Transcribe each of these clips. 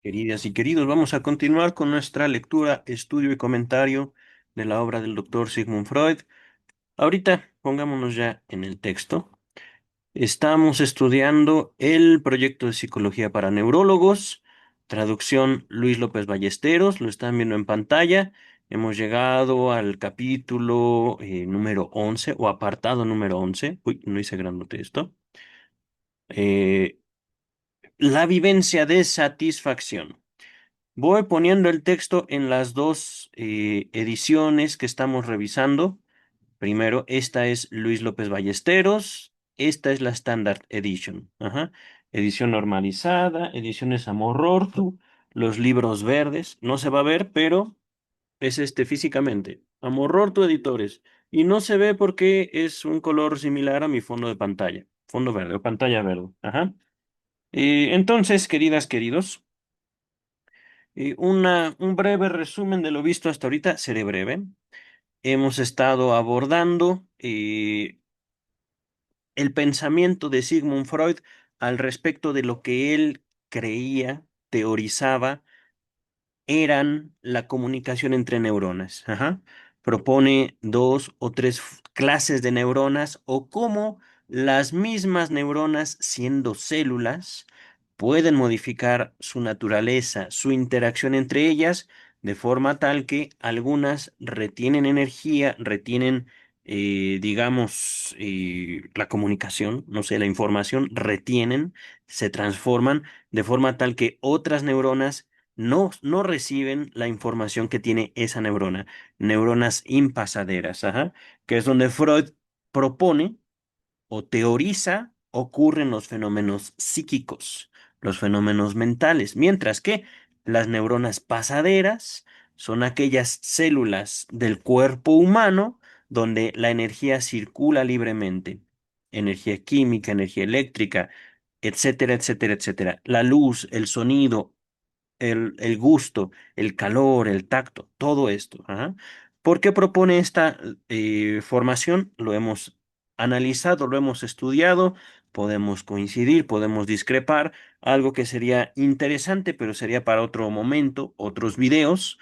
Queridas y queridos, vamos a continuar con nuestra lectura, estudio y comentario de la obra del doctor Sigmund Freud. Ahorita pongámonos ya en el texto. Estamos estudiando el proyecto de psicología para neurólogos, traducción Luis López Ballesteros, lo están viendo en pantalla. Hemos llegado al capítulo número 11 o apartado número 11. Uy, no hice grandote esto. Eh, la vivencia de satisfacción. Voy poniendo el texto en las dos ediciones que estamos revisando. Primero, esta es Luis López Ballesteros, esta es la Standard Edition. Ajá. Edición normalizada, ediciones Amorortu, los libros verdes. No se va a ver, pero es este físicamente. Amorortu Editores. Y no se ve porque es un color similar a mi fondo de pantalla. Fondo verde o pantalla verde. Ajá. Entonces, queridas, queridos. Un breve resumen de lo visto hasta ahorita, seré breve. Hemos estado abordando el pensamiento de Sigmund Freud al respecto de lo que él creía, teorizaba eran la comunicación entre neuronas. Ajá. Propone dos o tres clases de neuronas o cómo las mismas neuronas, siendo células, pueden modificar su naturaleza, su interacción entre ellas, de forma tal que algunas retienen energía, retienen, digamos, la comunicación, no sé, la información, retienen, se transforman, de forma tal que otras neuronas no reciben la información que tiene esa neurona, neuronas impasaderas, ajá, que es donde Freud propone o teoriza ocurren los fenómenos psíquicos, los fenómenos mentales, mientras que las neuronas pasaderas son aquellas células del cuerpo humano donde la energía circula libremente, energía química, energía eléctrica, etcétera, etcétera, etcétera. La luz, el sonido, el gusto, el calor, el tacto, todo esto. Ajá. ¿Por qué propone esta formación? Lo hemos analizado, lo hemos estudiado, podemos coincidir, podemos discrepar, algo que sería interesante, pero sería para otro momento, otros videos,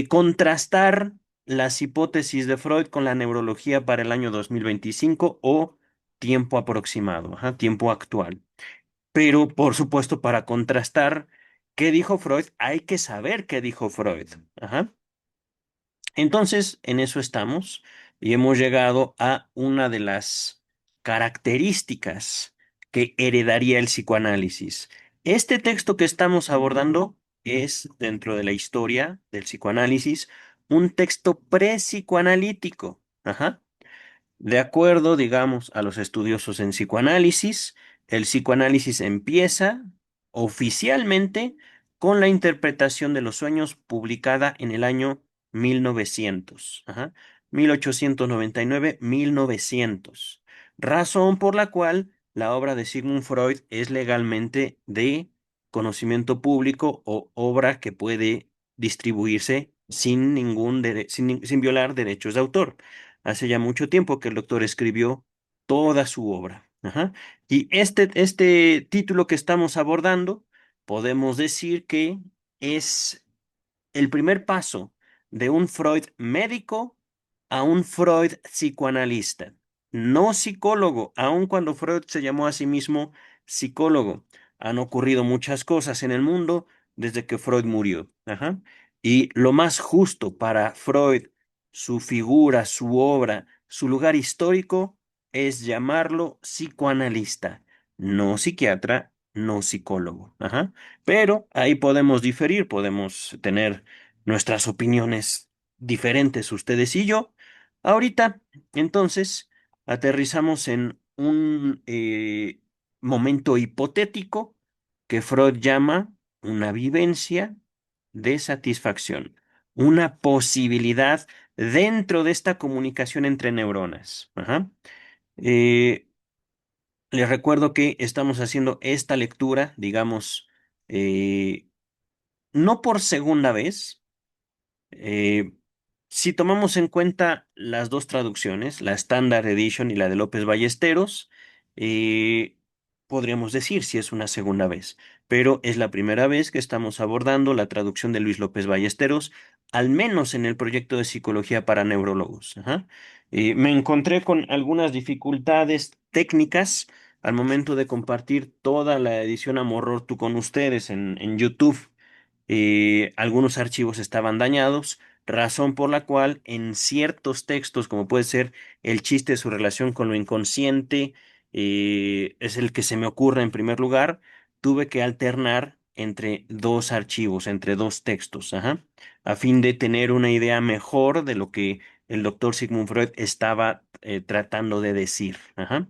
contrastar las hipótesis de Freud con la neurología para el año 2025 o tiempo aproximado, ajá, tiempo actual. Pero, por supuesto, para contrastar qué dijo Freud, hay que saber qué dijo Freud. Ajá. Entonces, en eso estamos y hemos llegado a una de las características que heredaría el psicoanálisis. Este texto que estamos abordando es, dentro de la historia del psicoanálisis, un texto prepsicoanalítico. Ajá. De acuerdo, digamos, a los estudiosos en psicoanálisis, el psicoanálisis empieza oficialmente con la interpretación de los sueños publicada en el año 1900, ajá, 1899, 1900, razón por la cual la obra de Sigmund Freud es legalmente de conocimiento público o obra que puede distribuirse sin sin violar derechos de autor. Hace ya mucho tiempo que el doctor escribió toda su obra. Ajá. Y este título que estamos abordando, podemos decir que es el primer paso de un Freud médico a un Freud psicoanalista, no psicólogo, aun cuando Freud se llamó a sí mismo psicólogo. Han ocurrido muchas cosas en el mundo desde que Freud murió. Ajá. Y lo más justo para Freud, su figura, su obra, su lugar histórico, es llamarlo psicoanalista, no psiquiatra, no psicólogo. Ajá. Pero ahí podemos diferir, podemos tener nuestras opiniones diferentes, ustedes y yo. Ahorita, entonces, aterrizamos en un momento hipotético que Freud llama una vivencia de satisfacción, una posibilidad dentro de esta comunicación entre neuronas. Ajá. Eh, Les recuerdo que estamos haciendo esta lectura, digamos, eh, no por segunda vez. eh, si tomamos en cuenta las dos traducciones, la Standard Edition y la de López Ballesteros, eh, podríamos decir si es una segunda vez, pero es la primera vez que estamos abordando la traducción de Luis López Ballesteros, al menos en el proyecto de psicología para neurólogos. Ajá. Me encontré con algunas dificultades técnicas al momento de compartir toda la edición Amorortu con ustedes en YouTube. Algunos archivos estaban dañados, razón por la cual en ciertos textos, como puede ser el chiste de su relación con lo inconsciente, es el que se me ocurre en primer lugar, tuve que alternar entre dos archivos, entre dos textos, ajá, a fin de tener una idea mejor de lo que el doctor Sigmund Freud estaba tratando de decir. Ajá.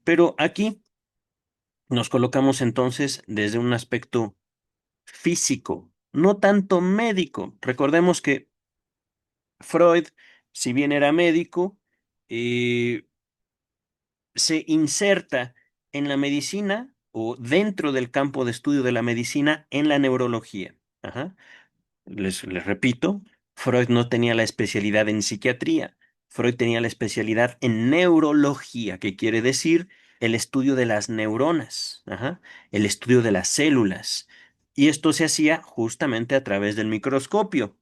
Pero aquí nos colocamos entonces desde un aspecto físico, no tanto médico. Recordemos que Freud, si bien era médico, eh, se inserta en la medicina o dentro del campo de estudio de la medicina en la neurología. Ajá. Les repito, Freud no tenía la especialidad en psiquiatría, Freud tenía la especialidad en neurología, que quiere decir el estudio de las neuronas, ajá, el estudio de las células. Y esto se hacía justamente a través del microscopio.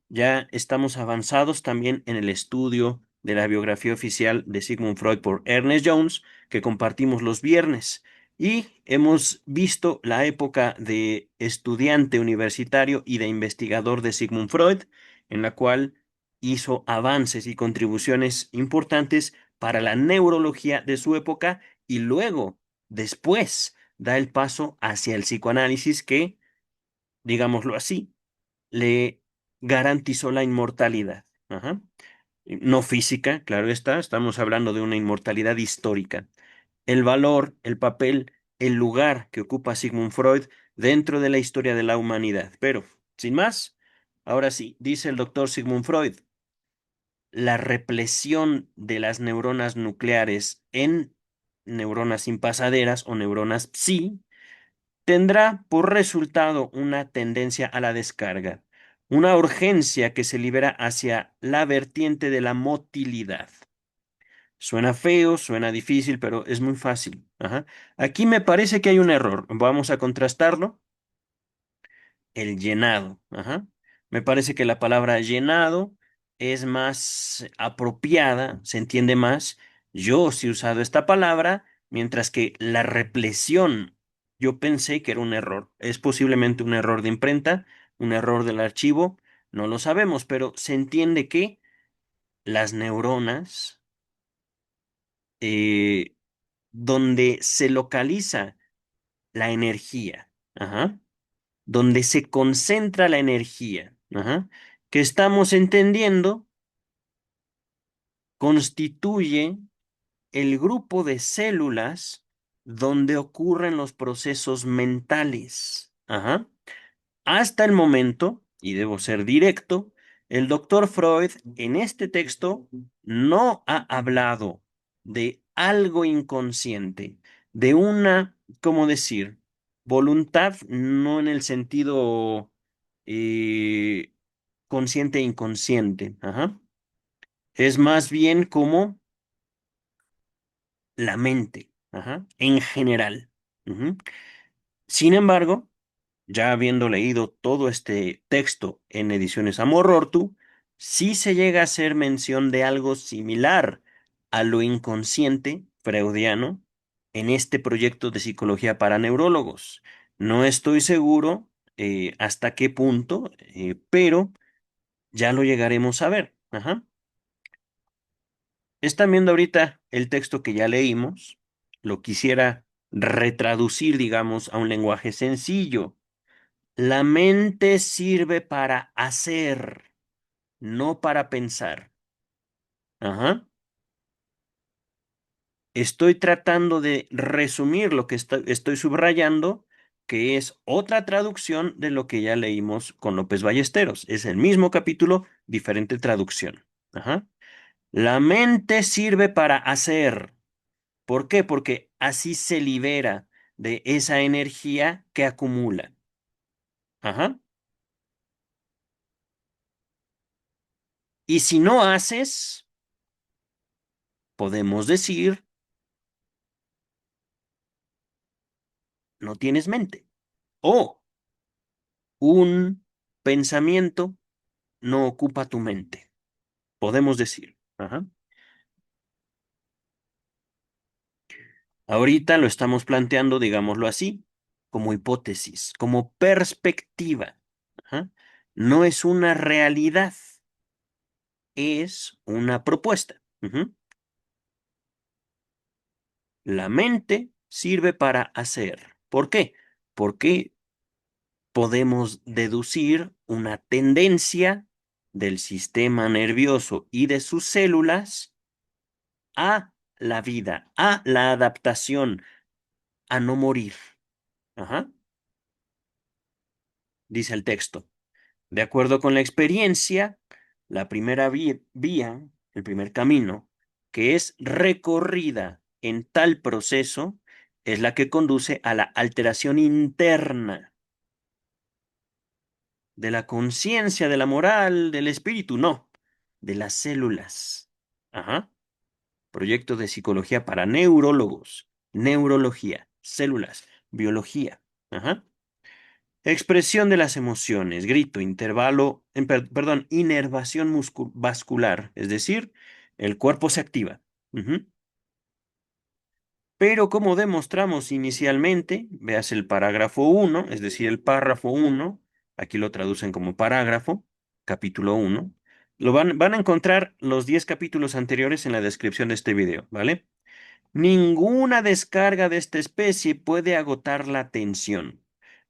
Ya estamos avanzados también en el estudio de la biografía oficial de Sigmund Freud por Ernest Jones, que compartimos los viernes. Y hemos visto la época de estudiante universitario y de investigador de Sigmund Freud, en la cual hizo avances y contribuciones importantes para la neurología de su época y luego, después, da el paso hacia el psicoanálisis que, digámoslo así, le garantizó la inmortalidad. Ajá. No física, claro está, estamos hablando de una inmortalidad histórica. El valor, el papel, el lugar que ocupa Sigmund Freud dentro de la historia de la humanidad. Pero, sin más, ahora sí, dice el doctor Sigmund Freud, la represión de las neuronas nucleares en neuronas impasaderas o neuronas psi tendrá por resultado una tendencia a la descarga, una urgencia que se libera hacia la vertiente de la motilidad. Suena feo, suena difícil, pero es muy fácil. Ajá. Aquí me parece que hay un error. Vamos a contrastarlo. El llenado. Ajá. Me parece que la palabra llenado es más apropiada, se entiende más. Yo sí he usado esta palabra, mientras que la represión, yo pensé que era un error. Es posiblemente un error de imprenta, un error del archivo, no lo sabemos, pero se entiende que las neuronas, eh, donde se localiza la energía, ajá, donde se concentra la energía, ajá, que estamos entendiendo, constituye el grupo de células donde ocurren los procesos mentales. Ajá. Hasta el momento, y debo ser directo, el doctor Freud en este texto no ha hablado de algo inconsciente, de una, ¿cómo decir? Voluntad, no en el sentido eh, consciente e inconsciente. Ajá. Es más bien como la mente, ajá, en general. Ujú. Sin embargo, ya habiendo leído todo este texto en ediciones Amorortu, sí se llega a hacer mención de algo similar a lo inconsciente freudiano en este proyecto de psicología para neurólogos. No estoy seguro hasta qué punto, pero ya lo llegaremos a ver. Ajá. Están viendo ahorita el texto que ya leímos. Lo quisiera retraducir, digamos, a un lenguaje sencillo. La mente sirve para hacer, no para pensar. Ajá. Estoy tratando de resumir lo que estoy subrayando, que es otra traducción de lo que ya leímos con López Ballesteros. Es el mismo capítulo, diferente traducción. Ajá. La mente sirve para hacer. ¿Por qué? Porque así se libera de esa energía que acumula. Ajá. Y si no haces, podemos decir no tienes mente. O un pensamiento no ocupa tu mente. Podemos decir. Ajá. Ahorita lo estamos planteando, digámoslo así, como hipótesis, como perspectiva. Ajá. No es una realidad, es una propuesta. Ujú. La mente sirve para hacer. ¿Por qué? Porque podemos deducir una tendencia del sistema nervioso y de sus células a la vida, a la adaptación, a no morir. Ajá, dice el texto. De acuerdo con la experiencia, la primera vía, el primer camino, que es recorrida en tal proceso, es la que conduce a la alteración interna de la conciencia, de la moral, del espíritu, no, de las células. Ajá. Proyecto de psicología para neurólogos, neurología, células, biología. Ajá. Expresión de las emociones, grito, intervalo, perdón, inervación vascular, es decir, el cuerpo se activa. Ujú. Pero como demostramos inicialmente, veas el parágrafo uno, es decir, el párrafo uno, aquí lo traducen como parágrafo, capítulo uno. Van a encontrar los 10 capítulos anteriores en la descripción de este video, ¿vale? Ninguna descarga de esta especie puede agotar la tensión,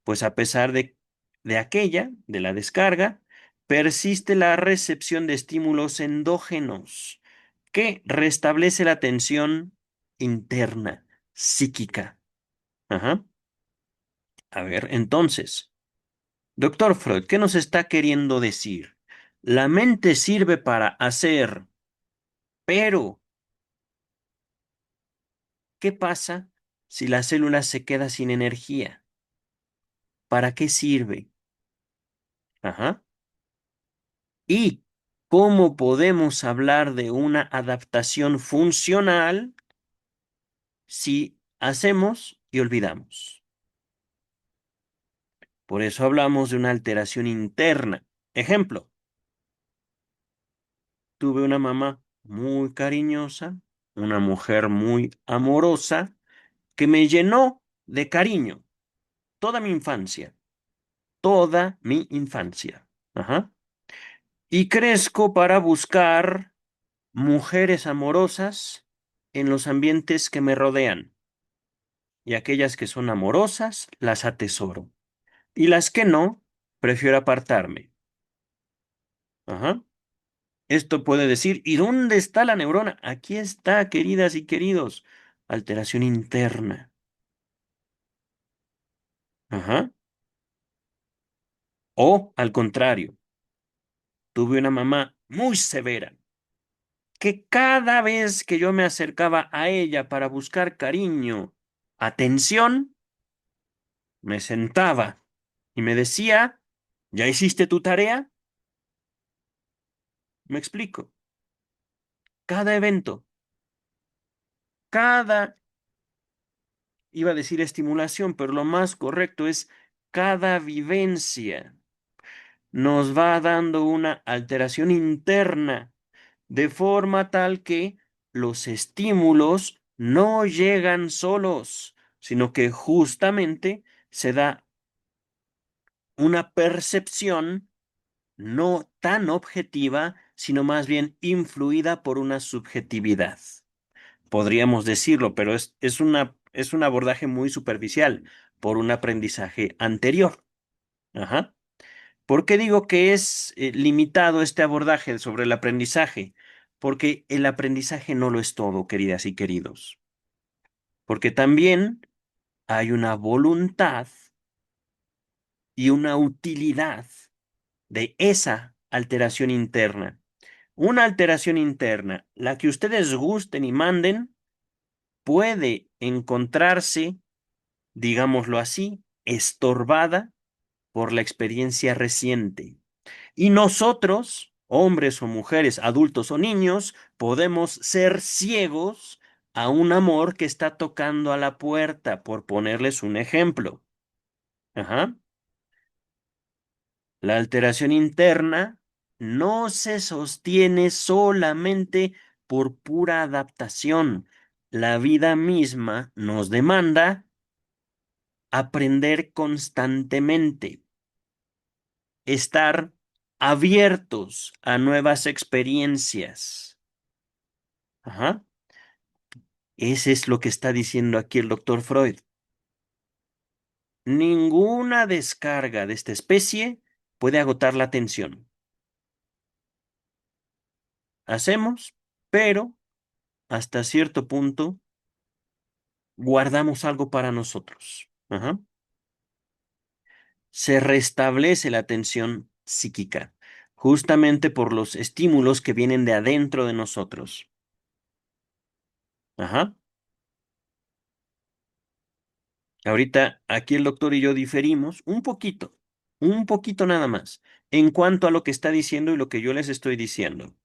pues a pesar de aquella, de la descarga, persiste la recepción de estímulos endógenos que restablece la tensión interna, psíquica. Ajá. A ver, entonces, doctor Freud, ¿qué nos está queriendo decir? La mente sirve para hacer, pero ¿qué pasa si la célula se queda sin energía? ¿Para qué sirve? Ajá. ¿Y cómo podemos hablar de una adaptación funcional si hacemos y olvidamos? Por eso hablamos de una alteración interna. Ejemplo, tuve una mamá muy cariñosa, una mujer muy amorosa, que me llenó de cariño toda mi infancia, toda mi infancia. Ajá. Y crezco para buscar mujeres amorosas en los ambientes que me rodean, y aquellas que son amorosas las atesoro, y las que no, prefiero apartarme. Ajá. Esto puede decir, ¿y dónde está la neurona? Aquí está, queridas y queridos. Alteración interna. Ajá. O, al contrario, tuve una mamá muy severa, que cada vez que yo me acercaba a ella para buscar cariño, atención, me sentaba y me decía, ¿ya hiciste tu tarea? Me explico. Cada evento, cada, iba a decir estimulación, pero lo más correcto es cada vivencia nos va dando una alteración interna, de forma tal que los estímulos no llegan solos, sino que justamente se da una percepción no tan objetiva, sino más bien influida por una subjetividad. Podríamos decirlo, pero es un abordaje muy superficial por un aprendizaje anterior. Ajá. ¿Por qué digo que es limitado este abordaje sobre el aprendizaje? Porque el aprendizaje no lo es todo, queridas y queridos. Porque también hay una voluntad y una utilidad de esa alteración interna. Una alteración interna, la que ustedes gusten y manden, puede encontrarse, digámoslo así, estorbada por la experiencia reciente. Y nosotros, hombres o mujeres, adultos o niños, podemos ser ciegos a un amor que está tocando a la puerta, por ponerles un ejemplo. Ajá. La alteración interna no se sostiene solamente por pura adaptación. La vida misma nos demanda aprender constantemente, estar abiertos a nuevas experiencias. Ajá. Ese es lo que está diciendo aquí el doctor Freud. Ninguna descarga de esta especie puede agotar la tensión. Hacemos, pero hasta cierto punto guardamos algo para nosotros. Ajá. Se restablece la tensión psíquica, justamente por los estímulos que vienen de adentro de nosotros. Ajá. Ahorita aquí el doctor y yo diferimos un poquito nada más, en cuanto a lo que está diciendo y lo que yo les estoy diciendo.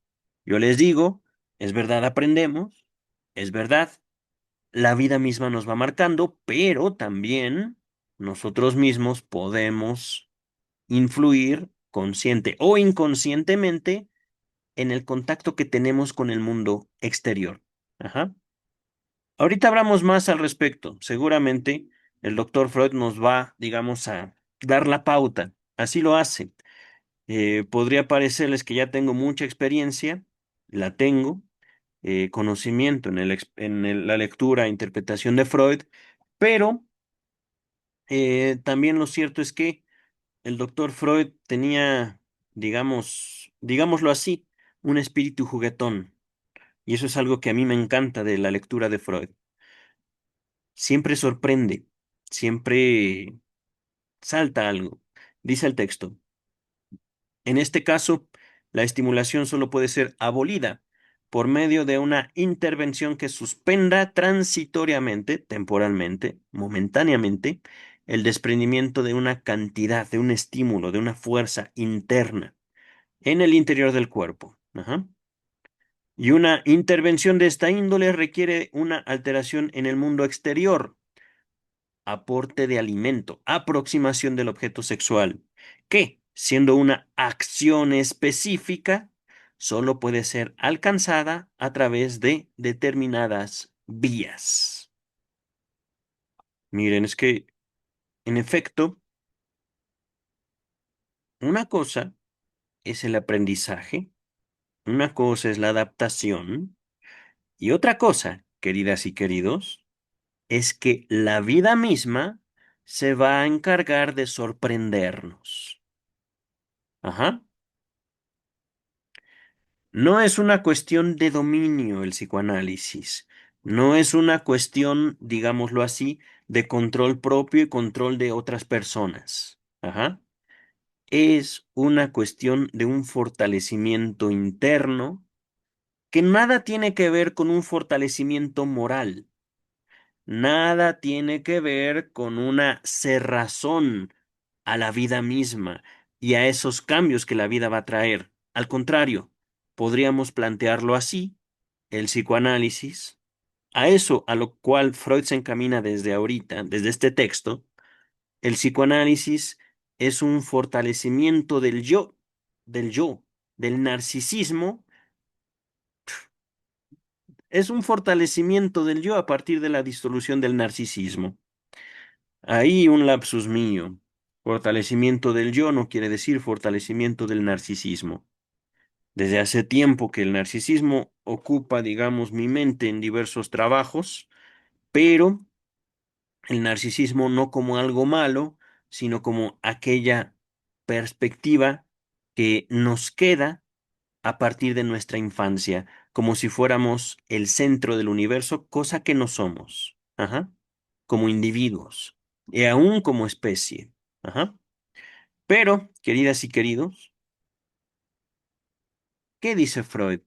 Yo les digo, es verdad, aprendemos, es verdad, la vida misma nos va marcando, pero también nosotros mismos podemos influir consciente o inconscientemente en el contacto que tenemos con el mundo exterior. Ajá. Ahorita hablamos más al respecto. Seguramente el doctor Freud nos va, digamos, a dar la pauta. Así lo hace. Podría parecerles que ya tengo mucha experiencia, la tengo, conocimiento en la lectura e interpretación de Freud, pero también lo cierto es que el doctor Freud tenía, digámoslo así, un espíritu juguetón. Y eso es algo que a mí me encanta de la lectura de Freud. Siempre sorprende, siempre salta algo. Dice el texto, en este caso, la estimulación solo puede ser abolida por medio de una intervención que suspenda transitoriamente, temporalmente, momentáneamente, el desprendimiento de una cantidad, de un estímulo, de una fuerza interna en el interior del cuerpo. Ajá. Y una intervención de esta índole requiere una alteración en el mundo exterior, aporte de alimento, aproximación del objeto sexual, que, siendo una acción específica, solo puede ser alcanzada a través de determinadas vías. Miren, es que, en efecto, una cosa es el aprendizaje, una cosa es la adaptación, y otra cosa, queridas y queridos, es que la vida misma se va a encargar de sorprendernos. Ajá. No es una cuestión de dominio el psicoanálisis. No es una cuestión, digámoslo así, de control propio y control de otras personas. Ajá. Es una cuestión de un fortalecimiento interno que nada tiene que ver con un fortalecimiento moral. Nada tiene que ver con una cerrazón a la vida misma y a esos cambios que la vida va a traer. Al contrario, podríamos plantearlo así, el psicoanálisis, a eso a lo cual Freud se encamina desde ahorita, desde este texto, el psicoanálisis es un fortalecimiento del yo, del narcisismo, es un fortalecimiento del yo a partir de la disolución del narcisismo. Ahí un lapsus mío. Fortalecimiento del yo no quiere decir fortalecimiento del narcisismo. Desde hace tiempo que el narcisismo ocupa, digamos, mi mente en diversos trabajos, pero el narcisismo no como algo malo, sino como aquella perspectiva que nos queda a partir de nuestra infancia, como si fuéramos el centro del universo, cosa que no somos. Ajá. Como individuos y aún como especie. Ajá. Pero, queridas y queridos, ¿qué dice Freud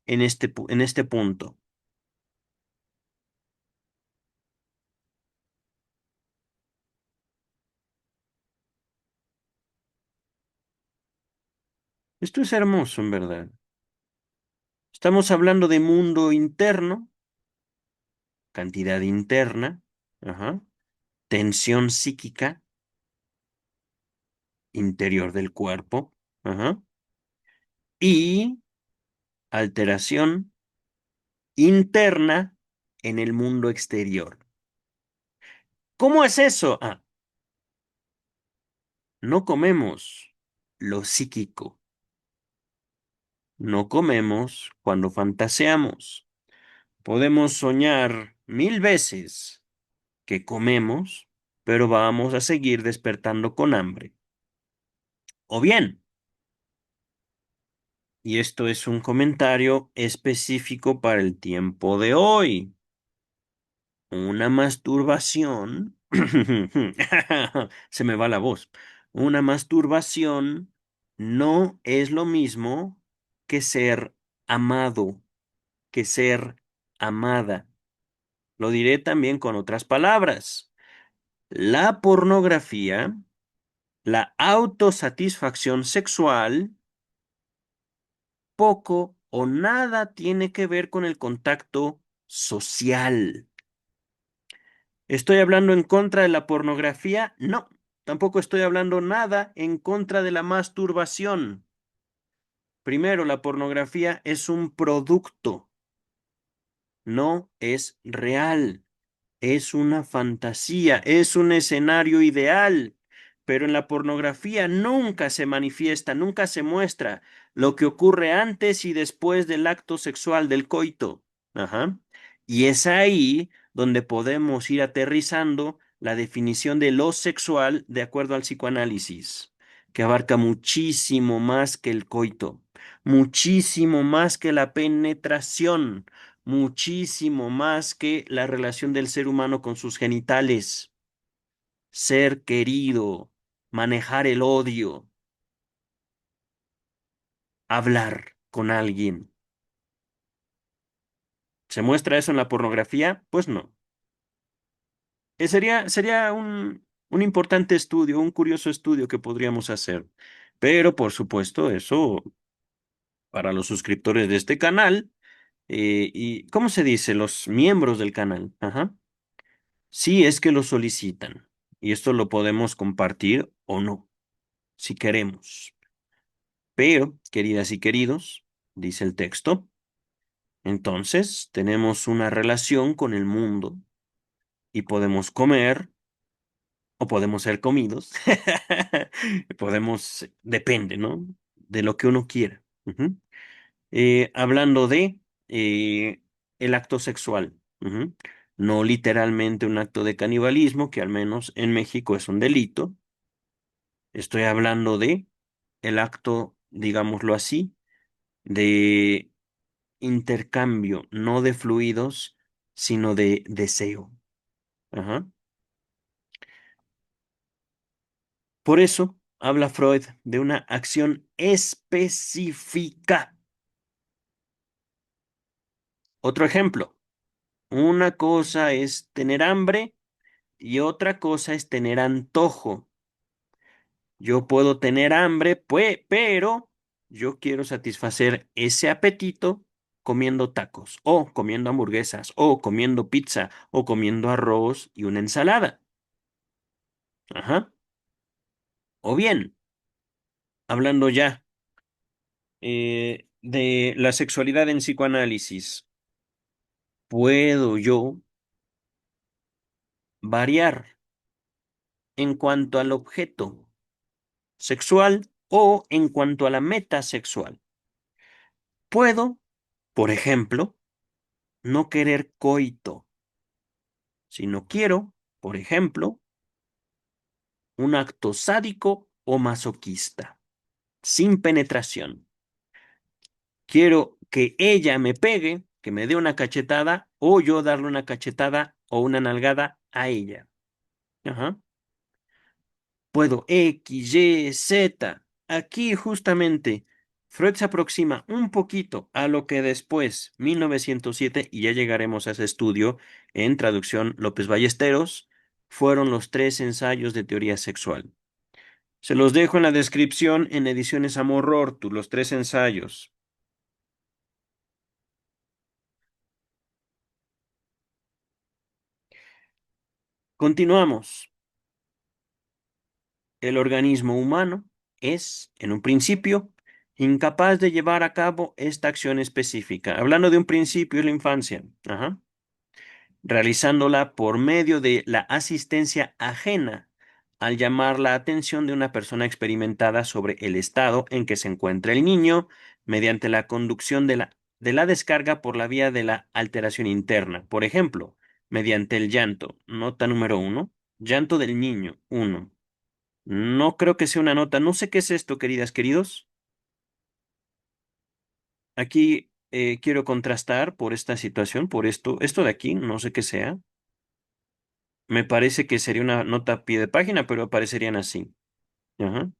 en este punto? Esto es hermoso, en verdad. Estamos hablando de mundo interno cantidad interna, ajá, tensión psíquica interior del cuerpo, ajá, y alteración interna en el mundo exterior. ¿Cómo es eso? Ah, no comemos lo psíquico, no comemos cuando fantaseamos. Podemos soñar 1000 veces que comemos, pero vamos a seguir despertando con hambre. O bien, y esto es un comentario específico para el tiempo de hoy, una masturbación, se me va la voz, una masturbación no es lo mismo que ser amado, que ser amada. Lo diré también con otras palabras. La pornografía, la autosatisfacción sexual, poco o nada tiene que ver con el contacto social. ¿Estoy hablando en contra de la pornografía? No, tampoco estoy hablando nada en contra de la masturbación. Primero, la pornografía es un producto, no es real. Es una fantasía, es un escenario ideal, pero en la pornografía nunca se manifiesta, nunca se muestra lo que ocurre antes y después del acto sexual, del coito. Ajá. Y es ahí donde podemos ir aterrizando la definición de lo sexual de acuerdo al psicoanálisis, que abarca muchísimo más que el coito, muchísimo más que la penetración, muchísimo más que la relación del ser humano con sus genitales, ser querido, manejar el odio, hablar con alguien. ¿Se muestra eso en la pornografía? Pues no. Sería un importante estudio, un curioso estudio que podríamos hacer. Pero, por supuesto, eso para los suscriptores de este canal y, ¿cómo se dice? Los miembros del canal. Ajá. Si es que lo solicitan. Y esto lo podemos compartir o no, si queremos. Pero, queridas y queridos, dice el texto, entonces tenemos una relación con el mundo y podemos comer o podemos ser comidos. Podemos, depende, ¿no? De lo que uno quiera. Ujú. Hablando de el acto sexual. Ujú. No literalmente un acto de canibalismo, que al menos en México es un delito. Estoy hablando de el acto, digámoslo así, de intercambio, no de fluidos, sino de deseo. Ajá. Por eso habla Freud de una acción específica. Otro ejemplo, una cosa es tener hambre y otra cosa es tener antojo. Yo puedo tener hambre, pues, pero yo quiero satisfacer ese apetito comiendo tacos, o comiendo hamburguesas, o comiendo pizza, o comiendo arroz y una ensalada. Ajá. O bien, hablando ya de la sexualidad en psicoanálisis, ¿puedo yo variar en cuanto al objeto sexual o en cuanto a la meta sexual? Puedo, por ejemplo, no querer coito, sino quiero, por ejemplo, un acto sádico o masoquista, sin penetración. Quiero que ella me pegue, que me dé una cachetada, o yo darle una cachetada o una nalgada a ella. Ajá. Puedo X, Y, Z. Aquí justamente Freud se aproxima un poquito a lo que después, 1907, y ya llegaremos a ese estudio en traducción López Ballesteros, fueron los tres ensayos de teoría sexual. Se los dejo en la descripción en Ediciones Amor Ortu, los tres ensayos. Continuamos. El organismo humano es, en un principio, incapaz de llevar a cabo esta acción específica. Hablando de un principio, es la infancia. Ajá. Realizándola por medio de la asistencia ajena al llamar la atención de una persona experimentada sobre el estado en que se encuentra el niño, mediante la conducción de la descarga por la vía de la alteración interna. Por ejemplo, mediante el llanto. Nota número uno. Llanto del niño. Uno. No creo que sea una nota. No sé qué es esto, queridas, queridos. Aquí quiero contrastar por esta situación, por esto de aquí, no sé qué sea. Me parece que sería una nota a pie de página, pero aparecerían así. Ajá.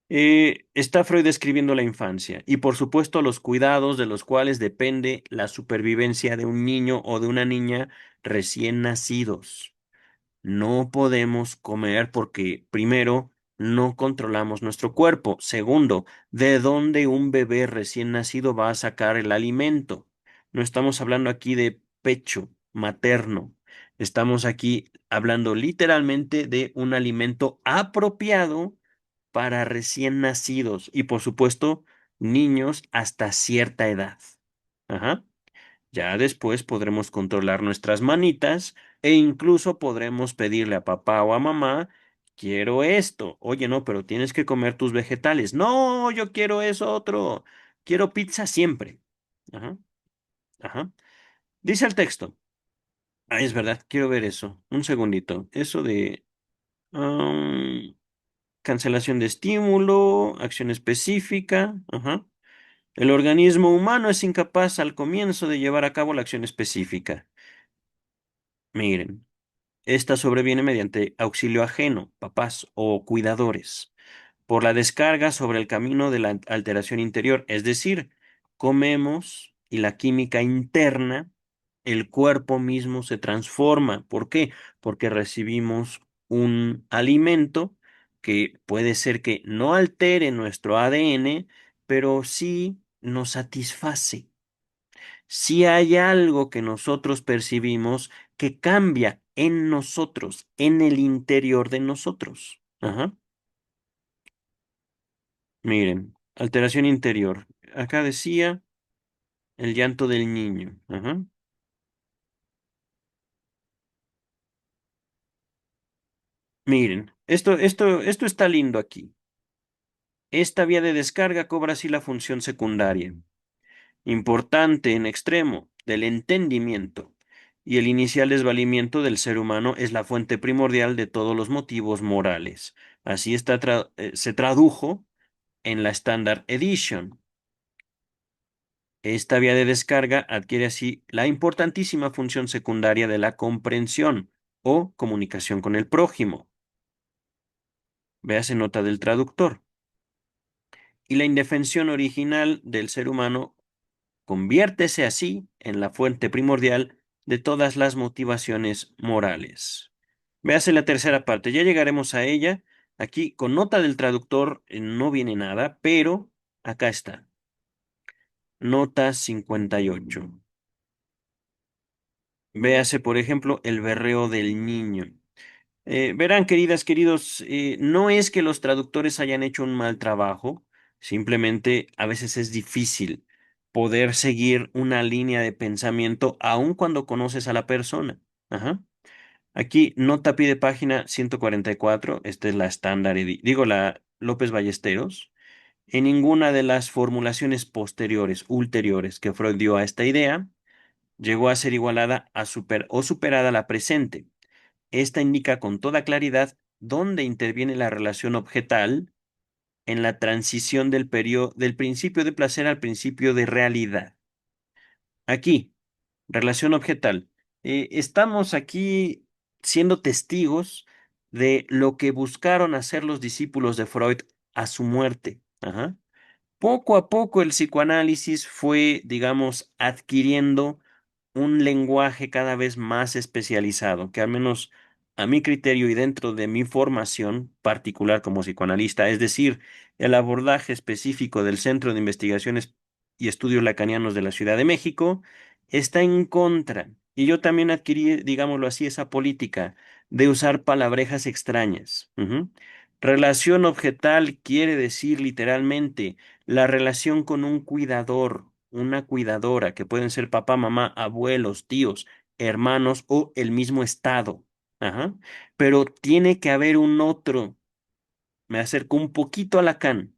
Está Freud describiendo la infancia y por supuesto los cuidados de los cuales depende la supervivencia de un niño o de una niña recién nacidos. No podemos comer porque, primero, no controlamos nuestro cuerpo. Segundo, ¿de dónde un bebé recién nacido va a sacar el alimento? No estamos hablando aquí de pecho materno. Estamos aquí hablando literalmente de un alimento apropiado para recién nacidos y, por supuesto, niños hasta cierta edad. Ajá. Ya después podremos controlar nuestras manitas e incluso podremos pedirle a papá o a mamá, quiero esto. Oye, no, pero tienes que comer tus vegetales. No, yo quiero eso otro. Quiero pizza siempre. Ajá, ajá. Dice el texto. Ah, es verdad, quiero ver eso. Un segundito. Eso de cancelación de estímulo, acción específica. Ajá. El organismo humano es incapaz al comienzo de llevar a cabo la acción específica. Miren. Esta sobreviene mediante auxilio ajeno, papás o cuidadores, por la descarga sobre el camino de la alteración interior, es decir, comemos y la química interna, el cuerpo mismo se transforma. ¿Por qué? Porque recibimos un alimento que puede ser que no altere nuestro ADN, pero sí nos satisface. Si hay algo que nosotros percibimos que cambia en nosotros, en el interior de nosotros. Ajá. Miren, alteración interior. Acá decía el llanto del niño. Ajá. Miren, esto está lindo aquí. Esta vía de descarga cobra así la función secundaria, importante en extremo, del entendimiento. Y el inicial desvalimiento del ser humano es la fuente primordial de todos los motivos morales. Así se tradujo en la Standard Edition. Esta vía de descarga adquiere así la importantísima función secundaria de la comprensión o comunicación con el prójimo. Véase nota del traductor. Y la indefensión original del ser humano conviértese así en la fuente primordial de todas las motivaciones morales. Véase la tercera parte, ya llegaremos a ella. Aquí con nota del traductor no viene nada, pero acá está. Nota 58. Véase, por ejemplo, el berreo del niño. Verán, queridas, queridos, no es que los traductores hayan hecho un mal trabajo, simplemente a veces es difícil poder seguir una línea de pensamiento aun cuando conoces a la persona. Ajá. Aquí, nota pie de página 144, esta es la estándar, digo la López Ballesteros. En ninguna de las formulaciones posteriores, ulteriores que Freud dio a esta idea, llegó a ser igualada a o superada a la presente. Esta indica con toda claridad dónde interviene la relación objetal en la transición del principio de placer al principio de realidad. Aquí, relación objetal. Estamos aquí siendo testigos de lo que buscaron hacer los discípulos de Freud a su muerte. Ajá. Poco a poco el psicoanálisis fue, digamos, adquiriendo un lenguaje cada vez más especializado, que al menos a mi criterio y dentro de mi formación particular como psicoanalista, es decir, el abordaje específico del Centro de Investigaciones y Estudios Lacanianos de la Ciudad de México, está en contra. Y yo también adquirí, digámoslo así, esa política de usar palabrejas extrañas. Ujú. Relación objetal quiere decir literalmente la relación con un cuidador, una cuidadora, que pueden ser papá, mamá, abuelos, tíos, hermanos o el mismo estado. Ajá. Pero tiene que haber un otro. Me acerco un poquito a Lacan.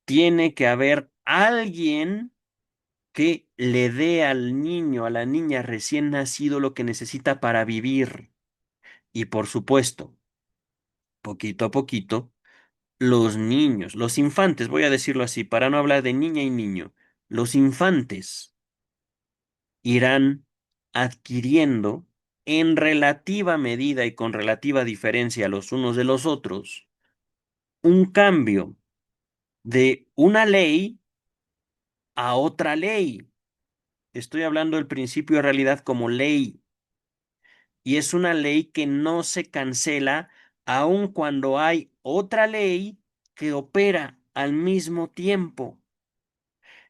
Tiene que haber alguien que le dé al niño, a la niña recién nacido lo que necesita para vivir. Y por supuesto, poquito a poquito, los niños, los infantes, voy a decirlo así, para no hablar de niña y niño, los infantes irán adquiriendo en relativa medida y con relativa diferencia los unos de los otros un cambio de una ley a otra ley. Estoy hablando del principio de realidad como ley. Y es una ley que no se cancela aun cuando hay otra ley que opera al mismo tiempo.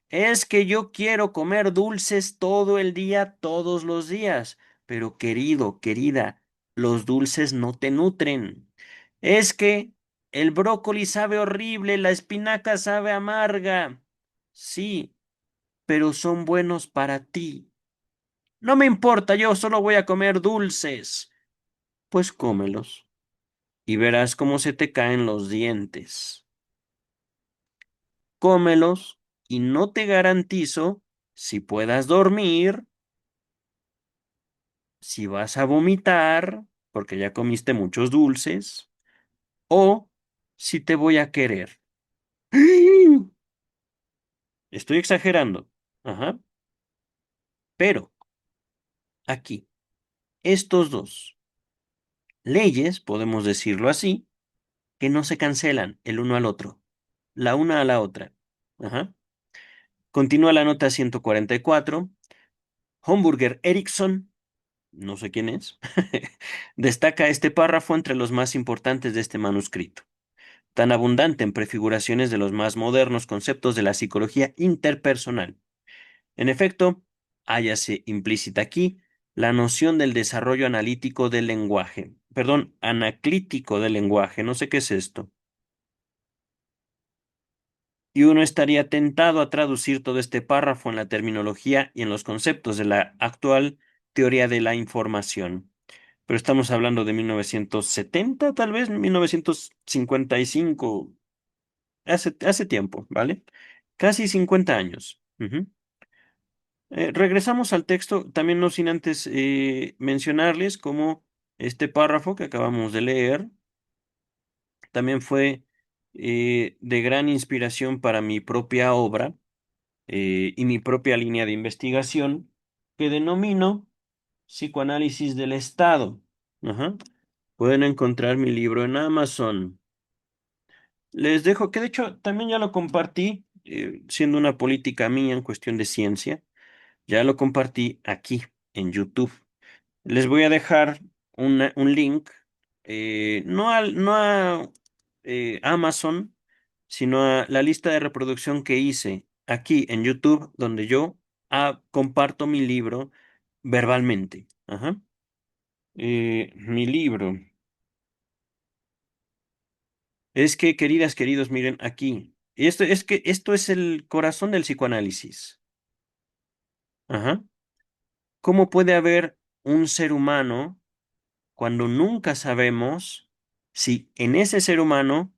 Es que yo quiero comer dulces todo el día, todos los días. Pero querido, querida, los dulces no te nutren. Es que el brócoli sabe horrible, la espinaca sabe amarga. Sí, pero son buenos para ti. No me importa, yo solo voy a comer dulces. Pues cómelos y verás cómo se te caen los dientes. Cómelos y no te garantizo si puedas dormir, si vas a vomitar, porque ya comiste muchos dulces, o si te voy a querer. Estoy exagerando. Ajá. Pero aquí, estos dos leyes, podemos decirlo así, que no se cancelan el uno al otro, la una a la otra. Ajá. Continúa la nota 144. Homburger Eriksson, no sé quién es, destaca este párrafo entre los más importantes de este manuscrito, tan abundante en prefiguraciones de los más modernos conceptos de la psicología interpersonal. En efecto, hállase implícita aquí la noción del desarrollo analítico del lenguaje, perdón, anaclítico del lenguaje, no sé qué es esto. Y uno estaría tentado a traducir todo este párrafo en la terminología y en los conceptos de la actual teoría de la información. Pero estamos hablando de 1970, tal vez 1955, hace tiempo, ¿vale? Casi 50 años. Ujú. Regresamos al texto, también no sin antes mencionarles cómo este párrafo que acabamos de leer también fue de gran inspiración para mi propia obra y mi propia línea de investigación que denomino Psicoanálisis del Estado. Ajá. Pueden encontrar mi libro en Amazon. Les dejo que de hecho también ya lo compartí, siendo una política mía en cuestión de ciencia, ya lo compartí aquí en YouTube. Les voy a dejar un link, no a Amazon, sino a la lista de reproducción que hice aquí en YouTube, donde yo comparto mi libro verbalmente. Ajá. Mi libro. Es que, queridas, queridos, miren aquí. Esto es el corazón del psicoanálisis. Ajá. ¿Cómo puede haber un ser humano cuando nunca sabemos si en ese ser humano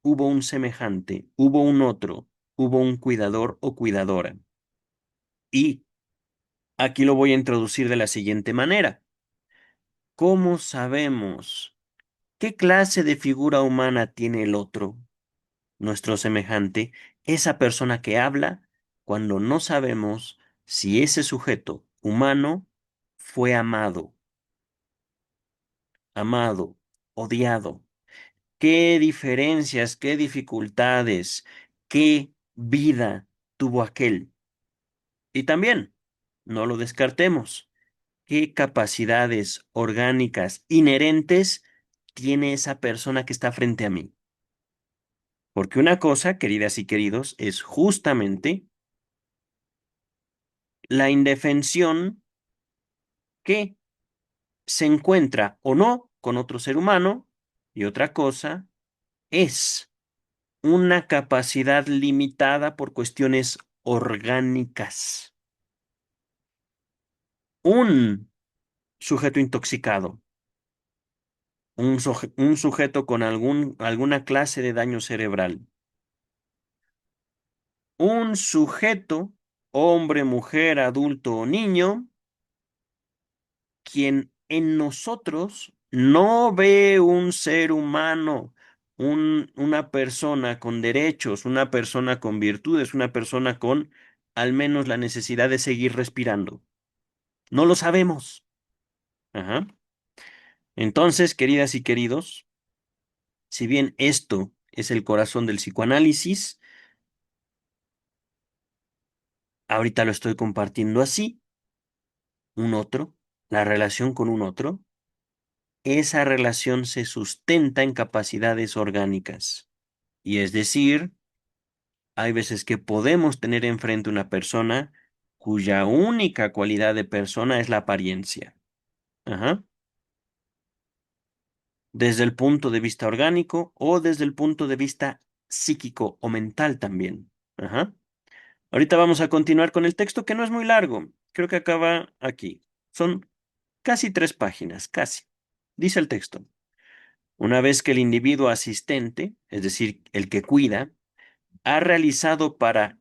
hubo un semejante, hubo un otro, hubo un cuidador o cuidadora? Y aquí lo voy a introducir de la siguiente manera. ¿Cómo sabemos qué clase de figura humana tiene el otro, nuestro semejante, esa persona que habla, cuando no sabemos si ese sujeto humano fue amado, amado, odiado? ¿Qué diferencias, qué dificultades, qué vida tuvo aquel? Y también, no lo descartemos, ¿qué capacidades orgánicas inherentes tiene esa persona que está frente a mí? Porque una cosa, queridas y queridos, es justamente la indefensión que se encuentra o no con otro ser humano y otra cosa es una capacidad limitada por cuestiones orgánicas. Un sujeto intoxicado, un sujeto con alguna clase de daño cerebral, un sujeto, hombre, mujer, adulto o niño, quien en nosotros no ve un ser humano, una persona con derechos, una persona con virtudes, una persona con al menos la necesidad de seguir respirando. No lo sabemos. Ajá. Entonces, queridas y queridos, si bien esto es el corazón del psicoanálisis, ahorita lo estoy compartiendo así, un otro, la relación con un otro, esa relación se sustenta en capacidades orgánicas. Y es decir, hay veces que podemos tener enfrente una persona cuya única cualidad de persona es la apariencia. Ajá. Desde el punto de vista orgánico o desde el punto de vista psíquico o mental también. Ajá. Ahorita vamos a continuar con el texto que no es muy largo. Creo que acaba aquí. Son casi 3 páginas, casi. Dice el texto. Una vez que el individuo asistente, es decir, el que cuida, ha realizado para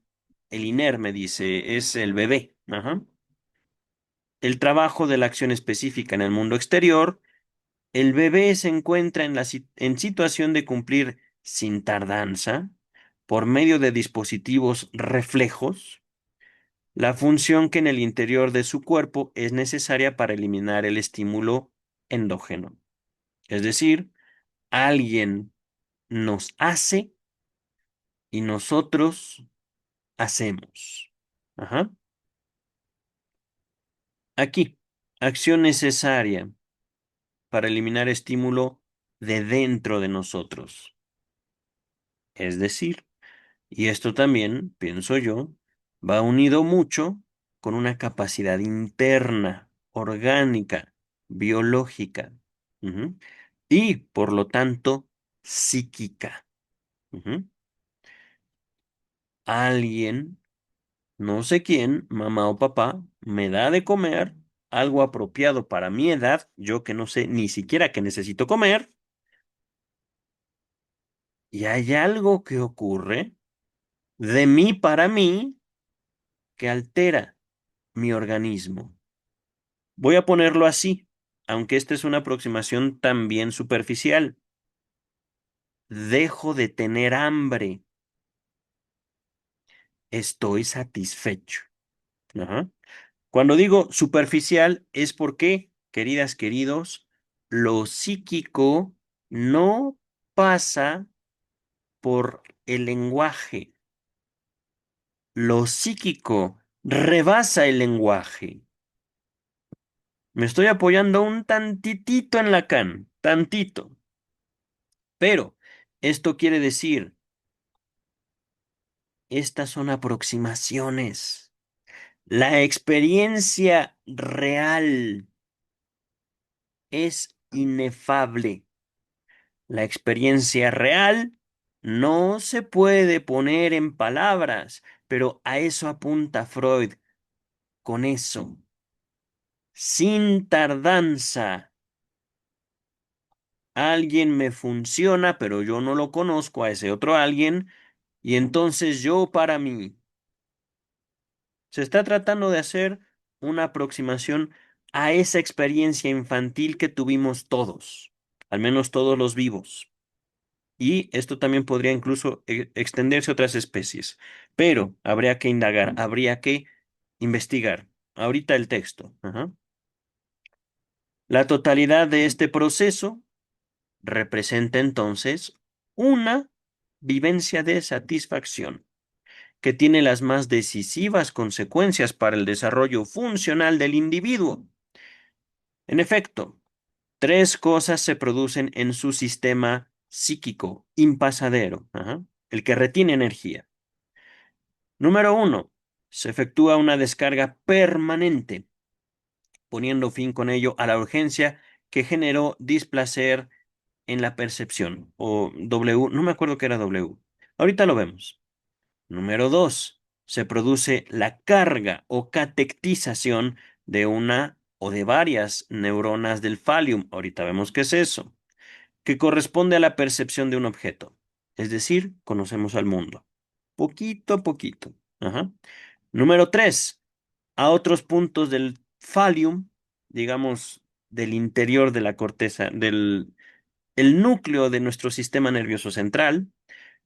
el inerme, dice, es el bebé, ajá, el trabajo de la acción específica en el mundo exterior, el bebé se encuentra en situación de cumplir sin tardanza, por medio de dispositivos reflejos, la función que en el interior de su cuerpo es necesaria para eliminar el estímulo endógeno. Es decir, alguien nos hace y nosotros hacemos. Ajá. Aquí, acción necesaria para eliminar estímulo de dentro de nosotros. Es decir, y esto también, pienso yo, va unido mucho con una capacidad interna, orgánica, biológica, ujú, y por lo tanto psíquica. Ujú. Alguien, no sé quién, mamá o papá, me da de comer algo apropiado para mi edad, yo que no sé ni siquiera que necesito comer, y hay algo que ocurre de mí para mí que altera mi organismo. Voy a ponerlo así, aunque esta es una aproximación también superficial. Dejo de tener hambre, estoy satisfecho. Ajá. Cuando digo superficial es porque, queridas, queridos, lo psíquico no pasa por el lenguaje. Lo psíquico rebasa el lenguaje. Me estoy apoyando un tantitito en Lacan, tantito. Pero esto quiere decir, estas son aproximaciones. La experiencia real es inefable. La experiencia real no se puede poner en palabras, pero a eso apunta Freud. Con eso, sin tardanza, alguien me funciona, pero yo no lo conozco a ese otro alguien, y entonces yo para mí. Se está tratando de hacer una aproximación a esa experiencia infantil que tuvimos todos, al menos todos los vivos. Y esto también podría incluso extenderse a otras especies, pero habría que indagar, habría que investigar. Ahorita el texto. Ajá. La totalidad de este proceso representa entonces una vivencia de satisfacción que tiene las más decisivas consecuencias para el desarrollo funcional del individuo. En efecto, 3 cosas se producen en su sistema psíquico impasadero, ajá, el que retiene energía. Número 1, se efectúa una descarga permanente poniendo fin con ello a la urgencia que generó displacer en la percepción, o W, no me acuerdo qué era W. Ahorita lo vemos. Número 2, se produce la carga o catectización de una o de varias neuronas del falium. Ahorita vemos qué es eso, que corresponde a la percepción de un objeto. Es decir, conocemos al mundo. Poquito a poquito. Ajá. Número 3, a otros puntos del falium, digamos, del interior de la corteza, del el núcleo de nuestro sistema nervioso central,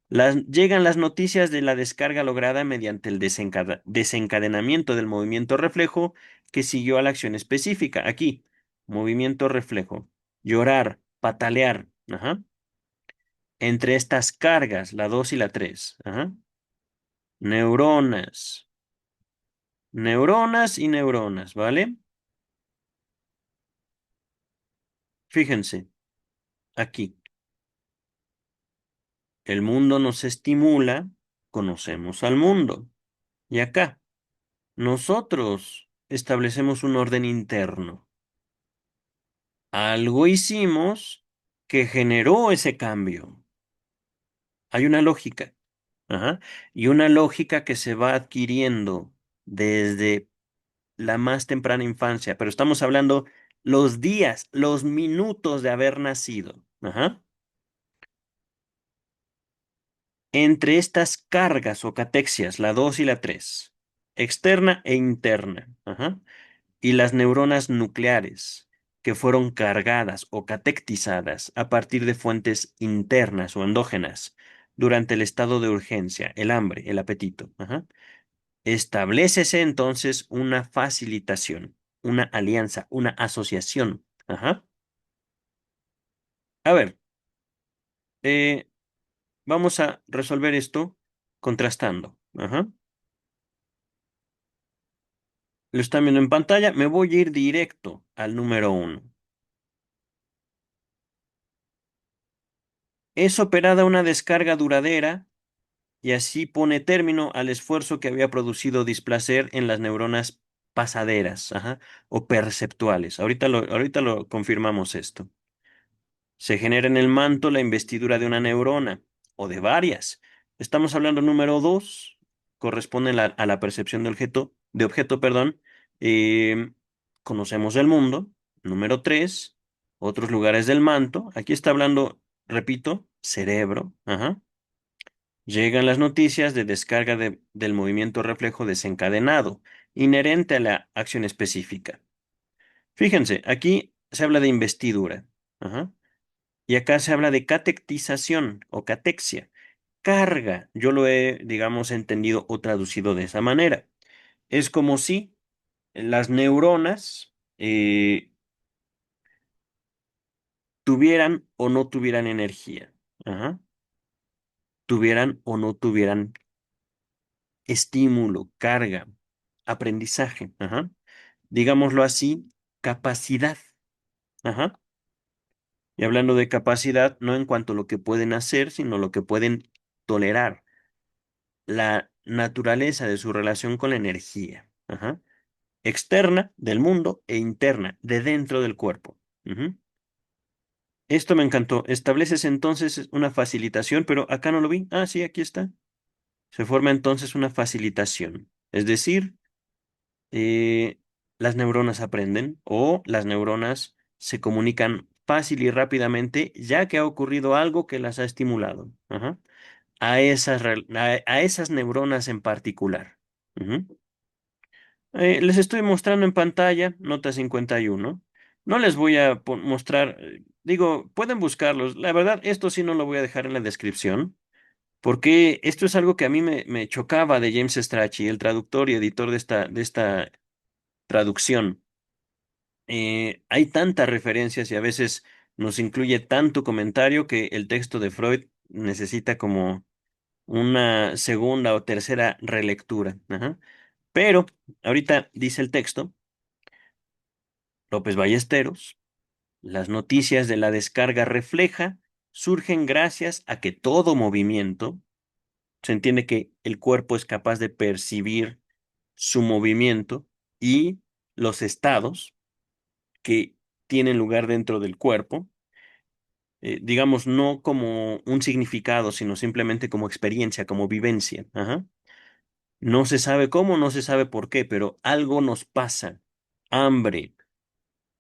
llegan las noticias de la descarga lograda mediante el desencadenamiento del movimiento reflejo que siguió a la acción específica. Aquí, movimiento reflejo, llorar, patalear, ajá. Entre estas cargas, la 2 y la 3, ajá. Neuronas, neuronas y neuronas, ¿vale? Fíjense, aquí, el mundo nos estimula, conocemos al mundo. Y acá, nosotros establecemos un orden interno. Algo hicimos que generó ese cambio. Hay una lógica. Ajá. Y una lógica que se va adquiriendo desde la más temprana infancia, pero estamos hablando los días, los minutos de haber nacido. Ajá. Entre estas cargas o catexias, la 2 y la 3, externa e interna. Ajá. Y las neuronas nucleares, que fueron cargadas o catectizadas a partir de fuentes internas o endógenas durante el estado de urgencia, el hambre, el apetito. Ajá. Establécese entonces una facilitación, una alianza, una asociación. Ajá. A ver, eh, vamos a resolver esto contrastando. Ajá. Lo están viendo en pantalla. Me voy a ir directo al número uno. Es operada una descarga duradera y así pone término al esfuerzo que había producido displacer en las neuronas pasaderas, ajá, o perceptuales. Ahorita lo confirmamos esto. Se genera en el manto la investidura de una neurona o de varias. Estamos hablando número 2, corresponde a la percepción de objeto, perdón. Eh, conocemos el mundo. Número 3, otros lugares del manto. Aquí está hablando, repito, cerebro. Ajá. Llegan las noticias de descarga del movimiento reflejo desencadenado, inherente a la acción específica. Fíjense, aquí se habla de investidura. Ajá. Y acá se habla de catectización o catexia. Carga, yo lo he, digamos, entendido o traducido de esa manera. Es como si las neuronas tuvieran o no tuvieran energía. Ajá. Tuvieran o no tuvieran estímulo, carga, aprendizaje. Ajá. Digámoslo así, capacidad. Ajá. Y hablando de capacidad, no en cuanto a lo que pueden hacer, sino lo que pueden tolerar, la naturaleza de su relación con la energía. Ajá. Externa del mundo e interna de dentro del cuerpo. Ujú. Esto me encantó. Estableces entonces una facilitación, pero acá no lo vi. Ah, sí, aquí está. Se forma entonces una facilitación. Es decir, eh, las neuronas aprenden o las neuronas se comunican fácil y rápidamente ya que ha ocurrido algo que las ha estimulado. Ajá. A esas neuronas en particular. Ujú. Les estoy mostrando en pantalla nota 51. No les voy a mostrar, digo, pueden buscarlos. La verdad, esto sí no lo voy a dejar en la descripción, porque esto es algo que a mí me chocaba de James Strachey, el traductor y editor de esta traducción. Hay tantas referencias y a veces nos incluye tanto comentario que el texto de Freud necesita como una segunda o tercera relectura. Ajá. Pero ahorita dice el texto, López Ballesteros, las noticias de la descarga refleja surgen gracias a que todo movimiento, se entiende que el cuerpo es capaz de percibir su movimiento y los estados. que tienen lugar dentro del cuerpo, digamos, no como un significado, sino simplemente como experiencia, como vivencia. Ajá. No se sabe cómo, no se sabe por qué, pero algo nos pasa. Hambre,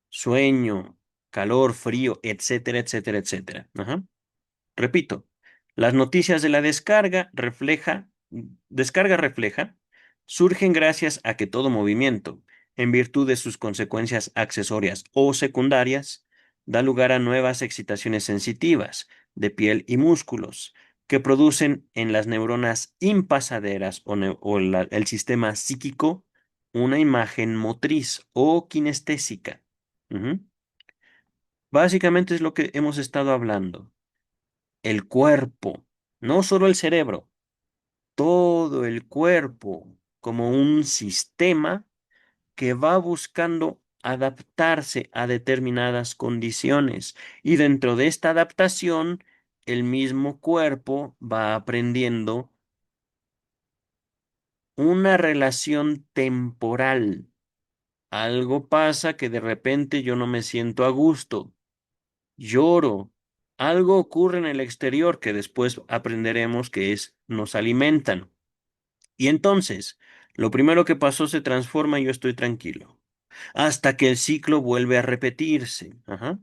sueño, calor, frío, etcétera, etcétera, etcétera. Ajá. Repito, las noticias de la descarga refleja, surgen gracias a que todo movimiento, en virtud de sus consecuencias accesorias o secundarias, da lugar a nuevas excitaciones sensitivas de piel y músculos, que producen en las neuronas impasaderas o el sistema psíquico una imagen motriz o kinestésica. Ujú. Básicamente es lo que hemos estado hablando. El cuerpo, no solo el cerebro, todo el cuerpo como un sistema que va buscando adaptarse a determinadas condiciones. Y dentro de esta adaptación, el mismo cuerpo va aprendiendo una relación temporal. Algo pasa que de repente yo no me siento a gusto, lloro. Algo ocurre en el exterior que después aprenderemos que es nos alimentan. Y entonces, lo primero que pasó se transforma y yo estoy tranquilo. Hasta que el ciclo vuelve a repetirse. Ajá.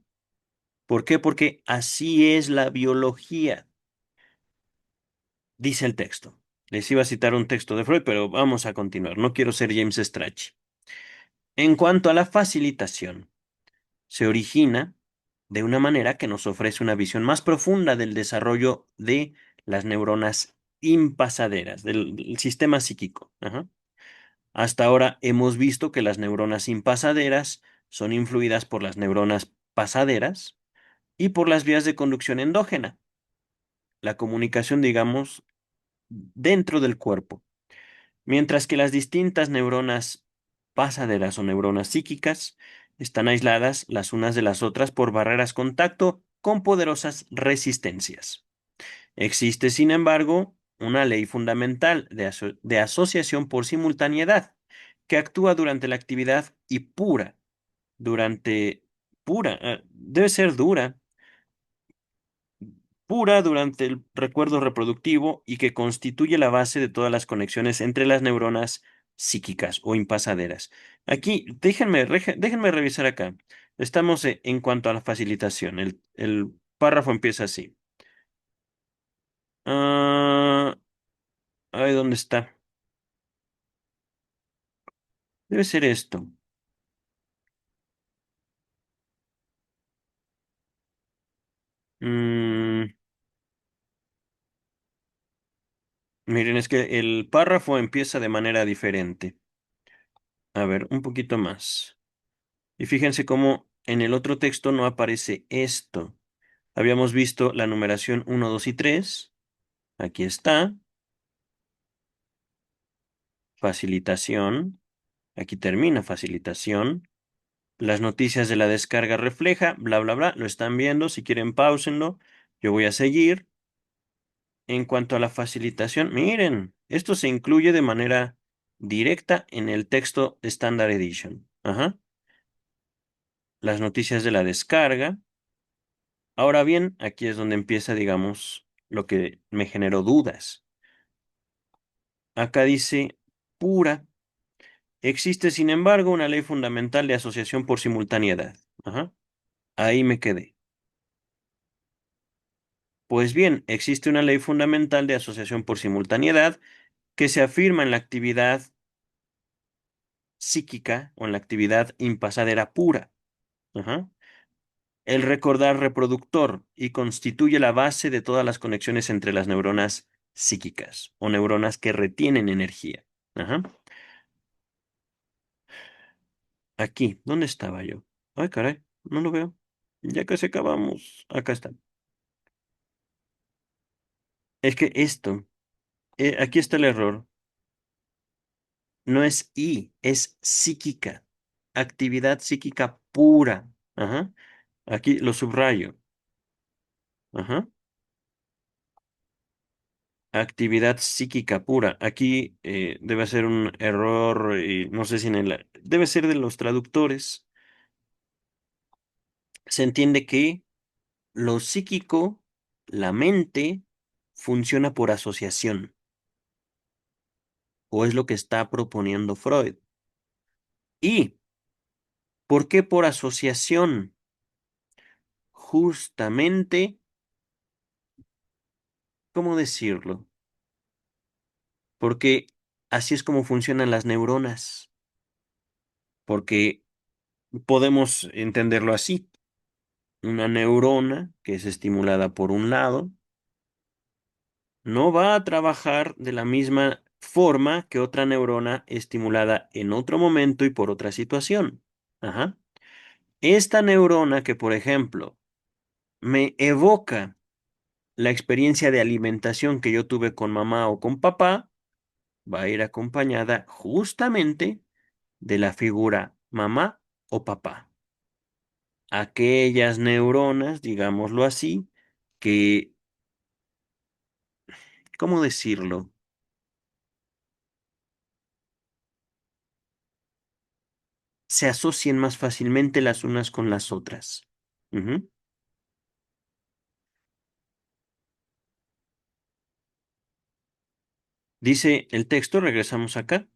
¿Por qué? Porque así es la biología, dice el texto. Les iba a citar un texto de Freud, pero vamos a continuar. No quiero ser James Strachey. En cuanto a la facilitación, se origina de una manera que nos ofrece una visión más profunda del desarrollo de las neuronas impasaderas, del sistema psíquico. Ajá. Hasta ahora hemos visto que las neuronas impasaderas son influidas por las neuronas pasaderas y por las vías de conducción endógena, la comunicación, digamos, dentro del cuerpo, mientras que las distintas neuronas pasaderas o neuronas psíquicas están aisladas las unas de las otras por barreras contacto con poderosas resistencias. Existe, sin embargo, una ley fundamental de asociación por simultaneidad que actúa durante la actividad y durante debe ser pura durante el recuerdo reproductivo y que constituye la base de todas las conexiones entre las neuronas psíquicas o impasaderas. Aquí, déjenme revisar acá. Estamos en cuanto a la facilitación. El párrafo empieza así. Ah, ay, ¿dónde está? Debe ser esto. Mm, miren, es que el párrafo empieza de manera diferente. A ver, un poquito más. Y fíjense cómo en el otro texto no aparece esto. Habíamos visto la numeración uno, 2 y 3. Aquí está. Facilitación. Aquí termina facilitación. Las noticias de la descarga refleja, bla, bla, bla. Lo están viendo. Si quieren, páusenlo. Yo voy a seguir. En cuanto a la facilitación, miren, esto se incluye de manera directa en el texto Standard Edition. Ajá. Las noticias de la descarga. Ahora bien, aquí es donde empieza, digamos, lo que me generó dudas. Acá dice pura. Existe, sin embargo, una ley fundamental de asociación por simultaneidad. Ajá. Ahí me quedé. Pues bien, existe una ley fundamental de asociación por simultaneidad que se afirma en la actividad psíquica o en la actividad impasadera pura. Ajá. El recordar reproductor y constituye la base de todas las conexiones entre las neuronas psíquicas o neuronas que retienen energía. Ajá. Aquí, ¿dónde estaba yo? Ay, caray, no lo veo. Ya casi acabamos. Acá está. Es que esto, aquí está el error. No es es psíquica. Actividad psíquica pura. Ajá. Aquí lo subrayo. Ajá. Actividad psíquica pura. Aquí debe ser un error, no sé si en el... Debe ser de los traductores. se entiende que lo psíquico, la mente, funciona por asociación, o es lo que está proponiendo Freud. ¿Y por qué por asociación? Justamente, ¿cómo decirlo? Porque así es como funcionan las neuronas, porque podemos entenderlo así. Una neurona que es estimulada por un lado no va a trabajar de la misma forma que otra neurona estimulada en otro momento y por otra situación. Ajá. Esta neurona que, por ejemplo, me evoca la experiencia de alimentación que yo tuve con mamá o con papá, va a ir acompañada justamente de la figura mamá o papá. Aquellas neuronas, digámoslo así, que, ¿cómo decirlo? Se asocien más fácilmente las unas con las otras. Ujú. Dice el texto, regresamos acá,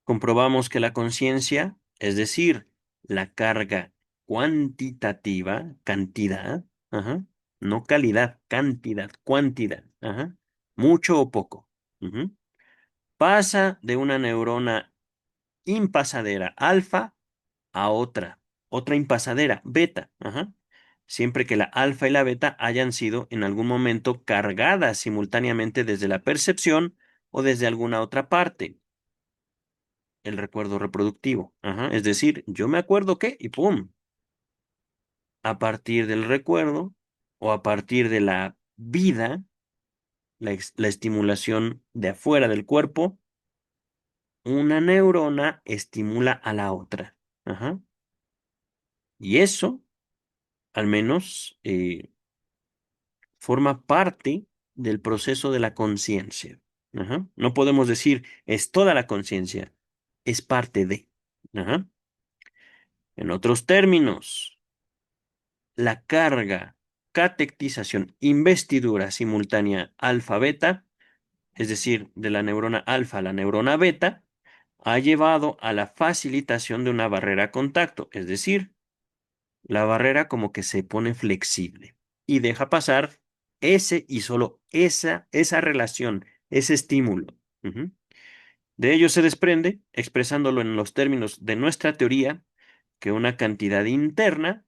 comprobamos que la conciencia, es decir, la carga cuantitativa, cantidad, ajá, no calidad, cantidad, cuantidad, ajá, mucho o poco, ujú, pasa de una neurona impasadera alfa a otra impasadera beta, ajá, siempre que la alfa y la beta hayan sido en algún momento cargadas simultáneamente desde la percepción o desde alguna otra parte, el recuerdo reproductivo, ajá, es decir, yo me acuerdo que y pum, a partir del recuerdo o a partir de la vida, la estimulación de afuera del cuerpo, una neurona estimula a la otra, ajá, y eso, al menos, forma parte del proceso de la conciencia. Ajá. No podemos decir es toda la conciencia, es parte de. Ajá. En otros términos, la carga, catectización, investidura simultánea alfa-beta, es decir, de la neurona alfa a la neurona beta, ha llevado a la facilitación de una barrera a contacto, es decir, la barrera como que se pone flexible y deja pasar ese y solo esa relación, ese estímulo. Ujú. De ello se desprende, expresándolo en los términos de nuestra teoría, que una cantidad interna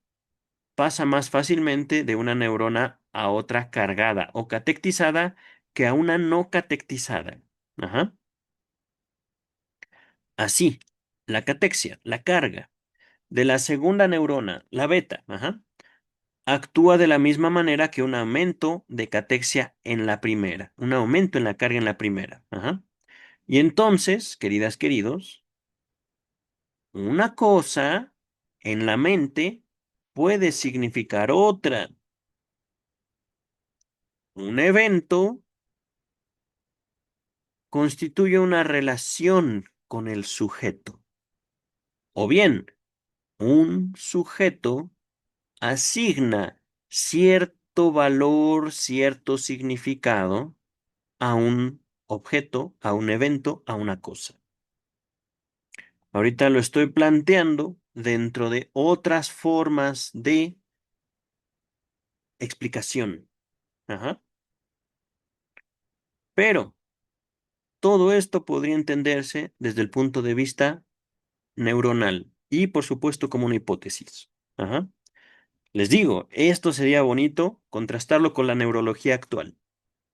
pasa más fácilmente de una neurona a otra cargada o catectizada que a una no catectizada. Ajá. Así, la catexia, la carga de la segunda neurona, la beta, ajá, actúa de la misma manera que un aumento de catexia en la primera, un aumento en la carga en la primera. Ajá. Y entonces, queridas, queridos, una cosa en la mente puede significar otra. Un evento constituye una relación con el sujeto. O bien, un sujeto asigna cierto valor, cierto significado a un objeto, a un evento, a una cosa. Ahorita lo estoy planteando dentro de otras formas de explicación. Ajá. Pero todo esto podría entenderse desde el punto de vista neuronal y, por supuesto, como una hipótesis. Ajá. Les digo, esto sería bonito contrastarlo con la neurología actual,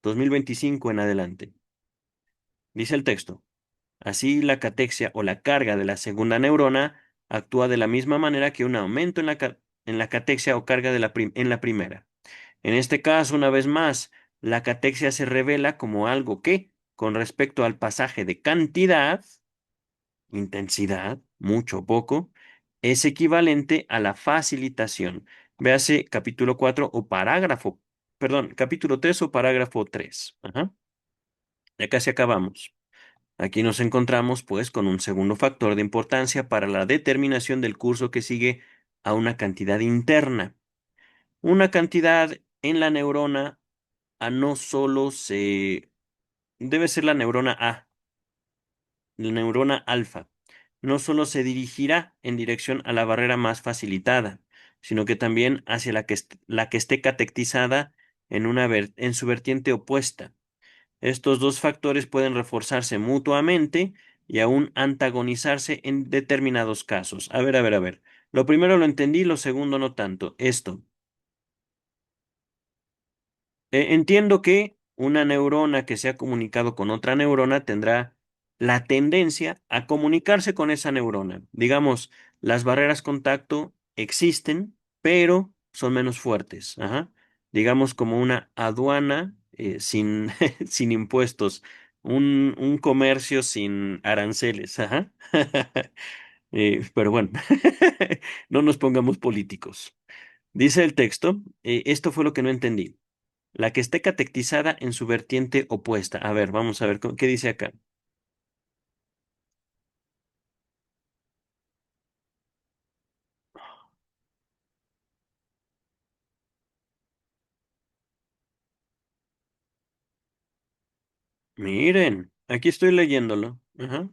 2025 en adelante. Dice el texto. Así, la catexia o la carga de la segunda neurona actúa de la misma manera que un aumento en la catexia o carga de en la primera. En este caso, una vez más, la catexia se revela como algo que, con respecto al pasaje de cantidad, intensidad, mucho o poco, es equivalente a la facilitación. Véase capítulo 4 o parágrafo, perdón, capítulo 3 o parágrafo 3. Ajá. Ya casi acabamos. Aquí nos encontramos, pues, con un segundo factor de importancia para la determinación del curso que sigue a una cantidad interna. Una cantidad en la neurona A no solo se... Debe ser la neurona alfa. No solo se dirigirá en dirección a la barrera más facilitada, sino que también hacia la que esté catectizada en su vertiente opuesta. Estos dos factores pueden reforzarse mutuamente y aún antagonizarse en determinados casos. A ver, a ver, a ver. Lo primero lo entendí, lo segundo no tanto. Esto. Entiendo que una neurona que se ha comunicado con otra neurona tendrá la tendencia a comunicarse con esa neurona. Digamos, las barreras contacto existen, pero son menos fuertes. Ajá. Digamos como una aduana sin, sin impuestos, un comercio sin aranceles. Ajá. Pero bueno, no nos pongamos políticos. Dice el texto, esto fue lo que no entendí. La que esté catectizada en su vertiente opuesta. A ver, vamos a ver qué dice acá. Miren, aquí estoy leyéndolo. Ajá.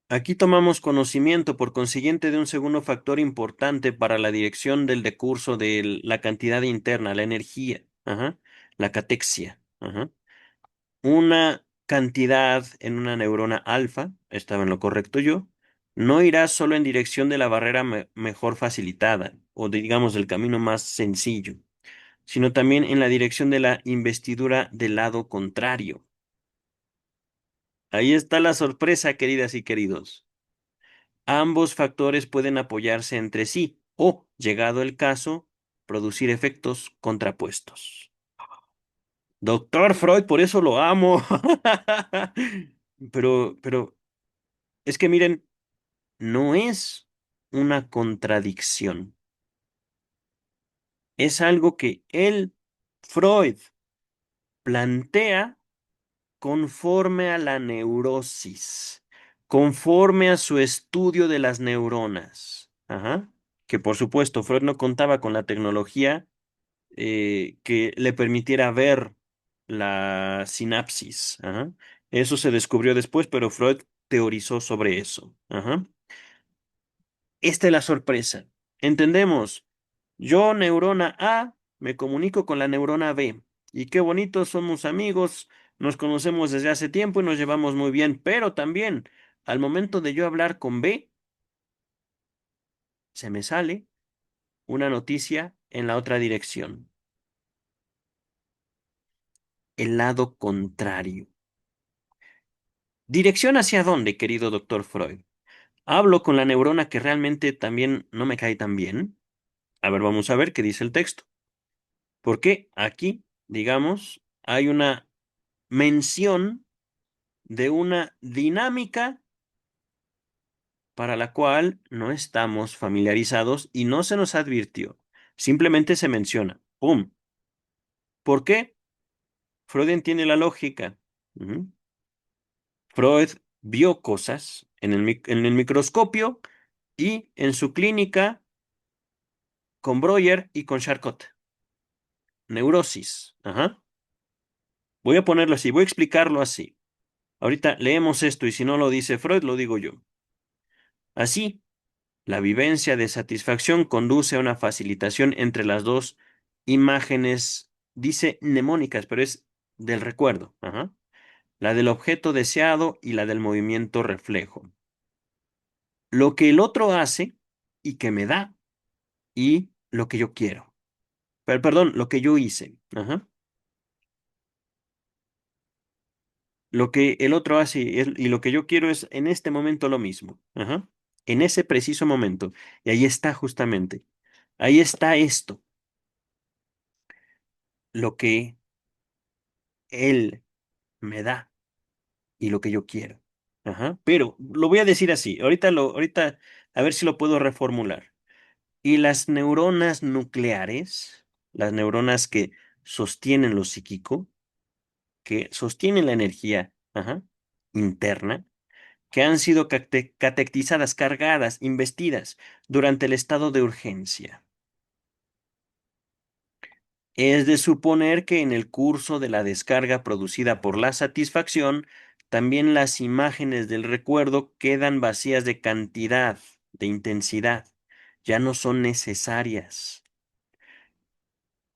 Aquí tomamos conocimiento, por consiguiente, de un segundo factor importante para la dirección del decurso de la cantidad interna, la energía. Ajá. La catexia. Ajá. Una cantidad en una neurona alfa, estaba en lo correcto yo, no irá solo en dirección de la barrera mejor facilitada, o digamos del camino más sencillo, sino también en la dirección de la investidura del lado contrario. Ahí está la sorpresa, queridas y queridos. Ambos factores pueden apoyarse entre sí o, llegado el caso, producir efectos contrapuestos. Doctor Freud, por eso lo amo. Pero, es que miren, no es una contradicción. Es algo que él, Freud, plantea conforme a la neurosis, conforme a su estudio de las neuronas. Ajá. Que por supuesto, Freud no contaba con la tecnología que le permitiera ver la sinapsis. Ajá. Eso se descubrió después, pero Freud teorizó sobre eso. Ajá. Esta es la sorpresa. Entendemos. Yo, neurona A, me comunico con la neurona B. Y qué bonito, somos amigos, nos conocemos desde hace tiempo y nos llevamos muy bien. Pero también, al momento de yo hablar con B, se me sale una noticia en la otra dirección. El lado contrario. ¿Dirección hacia dónde, querido doctor Freud? ¿Hablo con la neurona que realmente también no me cae tan bien? A ver, vamos a ver qué dice el texto. Porque aquí, digamos, hay una mención de una dinámica para la cual no estamos familiarizados y no se nos advirtió. Simplemente se menciona. ¡Pum! ¿Por qué? Freud entiende la lógica. Ujú. Freud vio cosas en el microscopio y en su clínica con Breuer y con Charcot. Neurosis. Ajá. Voy a ponerlo así, voy a explicarlo así. Ahorita leemos esto y si no lo dice Freud, lo digo yo. Así, la vivencia de satisfacción conduce a una facilitación entre las dos imágenes, dice mnemónicas, pero es del recuerdo, ajá. La del objeto deseado y la del movimiento reflejo. Lo que el otro hace y que me da y lo que yo quiero. Pero, perdón, lo que yo hice, ajá. Lo que el otro hace y lo que yo quiero es en este momento lo mismo, ajá. En ese preciso momento. Y ahí está justamente. Ahí está esto, lo que él me da y lo que yo quiero. Ajá. Pero lo voy a decir así. Ahorita, a ver si lo puedo reformular. Y las neuronas nucleares, las neuronas que sostienen lo psíquico, que sostienen la energía, ajá, interna, que han sido catequizadas, cargadas, investidas durante el estado de urgencia. Es de suponer que en el curso de la descarga producida por la satisfacción, también las imágenes del recuerdo quedan vacías de cantidad, de intensidad, ya no son necesarias.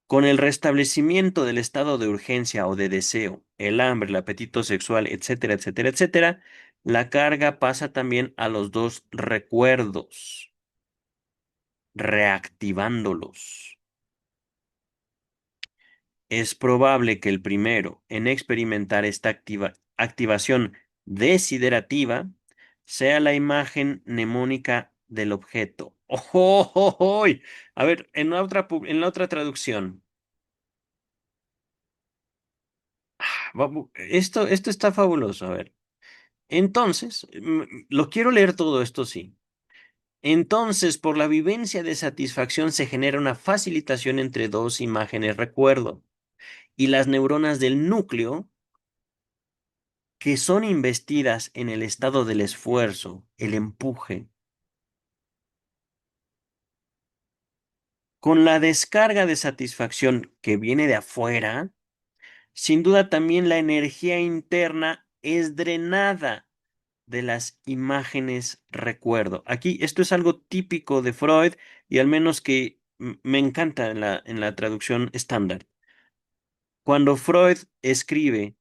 Con el restablecimiento del estado de urgencia o de deseo, el hambre, el apetito sexual, etcétera, etcétera, etcétera, la carga pasa también a los dos recuerdos, reactivándolos. Es probable que el primero en experimentar esta activación desiderativa sea la imagen mnemónica del objeto. ¡Oh, oh, oh! A ver, en la otra traducción. Esto está fabuloso. A ver. Entonces, lo quiero leer todo esto, sí. Entonces, por la vivencia de satisfacción se genera una facilitación entre dos imágenes recuerdo y las neuronas del núcleo que son investidas en el estado del esfuerzo, el empuje. Con la descarga de satisfacción que viene de afuera, sin duda también la energía interna es drenada de las imágenes recuerdo. Aquí esto es algo típico de Freud y al menos que me encanta en la traducción estándar. Cuando Freud escribe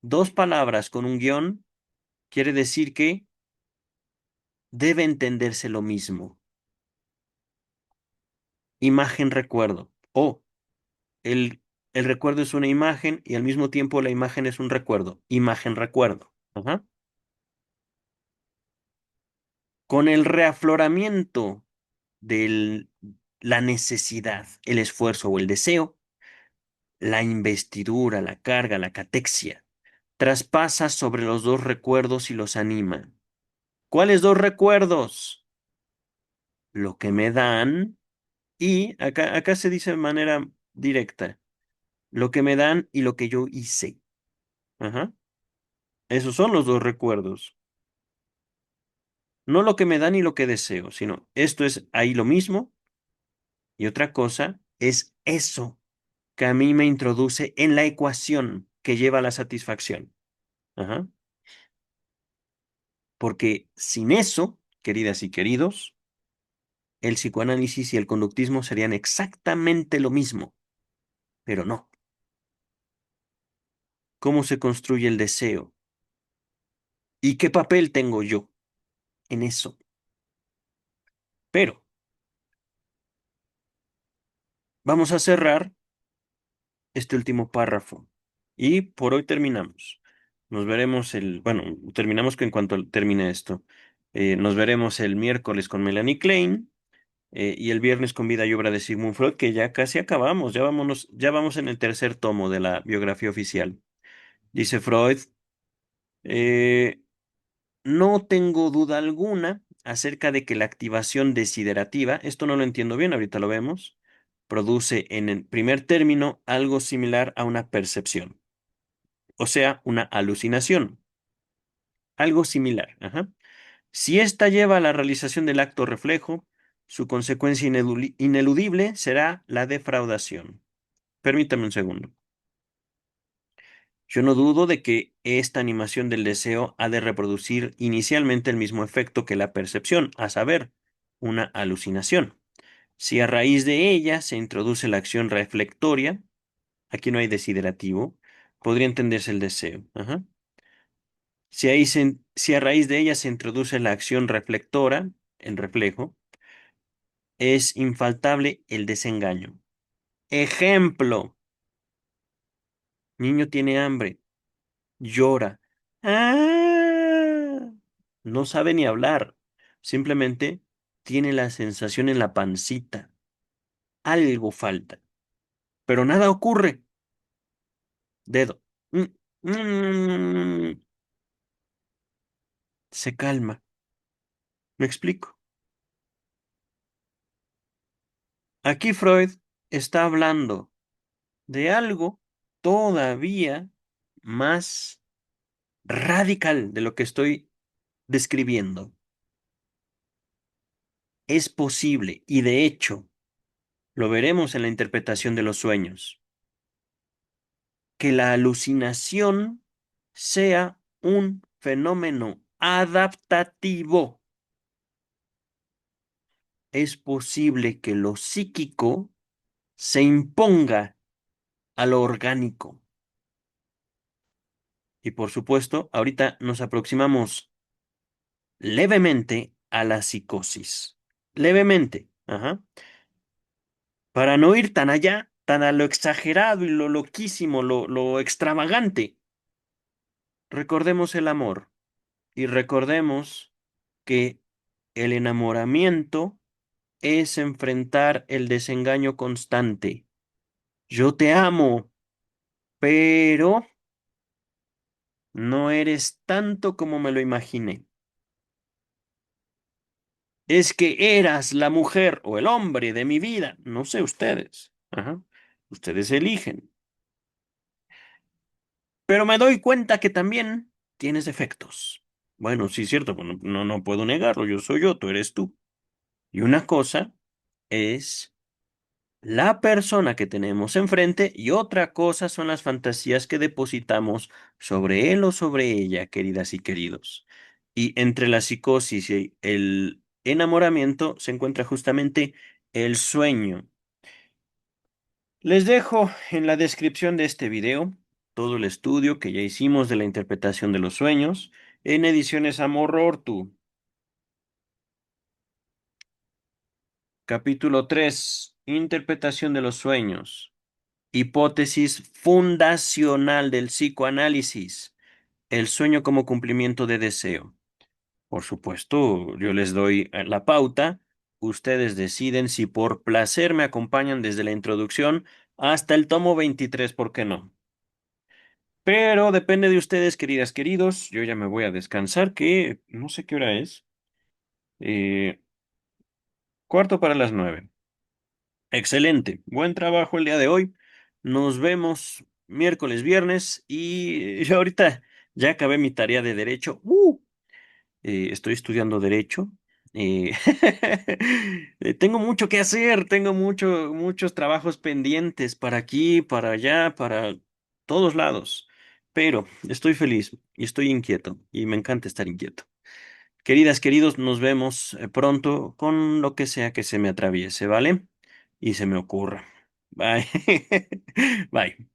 dos palabras con un guión, quiere decir que debe entenderse lo mismo. Imagen recuerdo. O el, el recuerdo es una imagen y al mismo tiempo la imagen es un recuerdo. Imagen recuerdo. Ajá. Con el reafloramiento de la necesidad, el esfuerzo o el deseo, la investidura, la carga, la catexia, traspasa sobre los dos recuerdos y los anima. ¿Cuáles dos recuerdos? Lo que me dan y acá se dice de manera directa, lo que me dan y lo que yo hice. Ajá. Esos son los dos recuerdos. No lo que me dan y lo que deseo, sino esto es ahí lo mismo y otra cosa es eso que a mí me introduce en la ecuación que lleva a la satisfacción. Ajá. Porque sin eso, queridas y queridos, el psicoanálisis y el conductismo serían exactamente lo mismo, pero no. ¿Cómo se construye el deseo? ¿Y qué papel tengo yo en eso? Pero vamos a cerrar este último párrafo y por hoy terminamos. Nos veremos bueno, terminamos que en cuanto termine esto. Nos veremos el miércoles con Melanie Klein. Y el viernes con Vida y Obra de Sigmund Freud, que ya casi acabamos, ya vamos en el tercer tomo de la biografía oficial. Dice Freud, eh, no tengo duda alguna acerca de que la activación desiderativa, esto no lo entiendo bien, ahorita lo vemos, produce en el primer término algo similar a una percepción, o sea, una alucinación, algo similar. Ajá. Si ésta lleva a la realización del acto reflejo, su consecuencia ineludible será la defraudación. Permítame un segundo. Yo no dudo de que esta animación del deseo ha de reproducir inicialmente el mismo efecto que la percepción, a saber, una alucinación. Si a raíz de ella se introduce la acción reflectoria, aquí no hay desiderativo, podría entenderse el deseo. Ajá. Si a raíz de ella se introduce la acción reflectora, el reflejo, es infaltable el desengaño. Ejemplo, niño tiene hambre, llora. ¡Ah! No sabe ni hablar, simplemente tiene la sensación en la pancita. Algo falta, pero nada ocurre. Dedo. Mm, mm, Se calma. ¿Me explico? Aquí Freud está hablando de algo todavía más radical de lo que estoy describiendo. Es posible, y de hecho, lo veremos en la interpretación de los sueños, que la alucinación sea un fenómeno adaptativo. Es posible que lo psíquico se imponga a lo orgánico. Y por supuesto, ahorita nos aproximamos levemente a la psicosis. Levemente, ajá. Para no ir tan allá, tan a lo exagerado y lo loquísimo, lo extravagante. Recordemos el amor y recordemos que el enamoramiento es enfrentar el desengaño constante. Yo te amo, pero no eres tanto como me lo imaginé. Es que eras la mujer o el hombre de mi vida. No sé ustedes. Ajá. Ustedes eligen. Pero me doy cuenta que también tienes defectos. Bueno, sí es cierto, pues no puedo negarlo. Yo soy yo, tú eres tú. Y una cosa es la persona que tenemos enfrente y otra cosa son las fantasías que depositamos sobre él o sobre ella, queridas y queridos. Y entre la psicosis y el enamoramiento se encuentra justamente el sueño. Les dejo en la descripción de este video todo el estudio que ya hicimos de la interpretación de los sueños en Ediciones Amor Ortu. Capítulo 3: Interpretación de los sueños. Hipótesis fundacional del psicoanálisis. El sueño como cumplimiento de deseo. Por supuesto, yo les doy la pauta. Ustedes deciden si por placer me acompañan desde la introducción hasta el tomo 23, ¿por qué no? Pero depende de ustedes, queridas, queridos. Yo ya me voy a descansar, que no sé qué hora es. Eh, 8:45. Excelente. Buen trabajo el día de hoy. Nos vemos miércoles, viernes y yo ahorita ya acabé mi tarea de derecho. Estoy estudiando derecho. eh, Tengo mucho que hacer, tengo muchos trabajos pendientes para aquí, para allá, para todos lados. Pero estoy feliz y estoy inquieto y me encanta estar inquieto. Queridas, queridos, nos vemos pronto con lo que sea que se me atraviese, ¿vale? Y se me ocurra. Bye. Bye.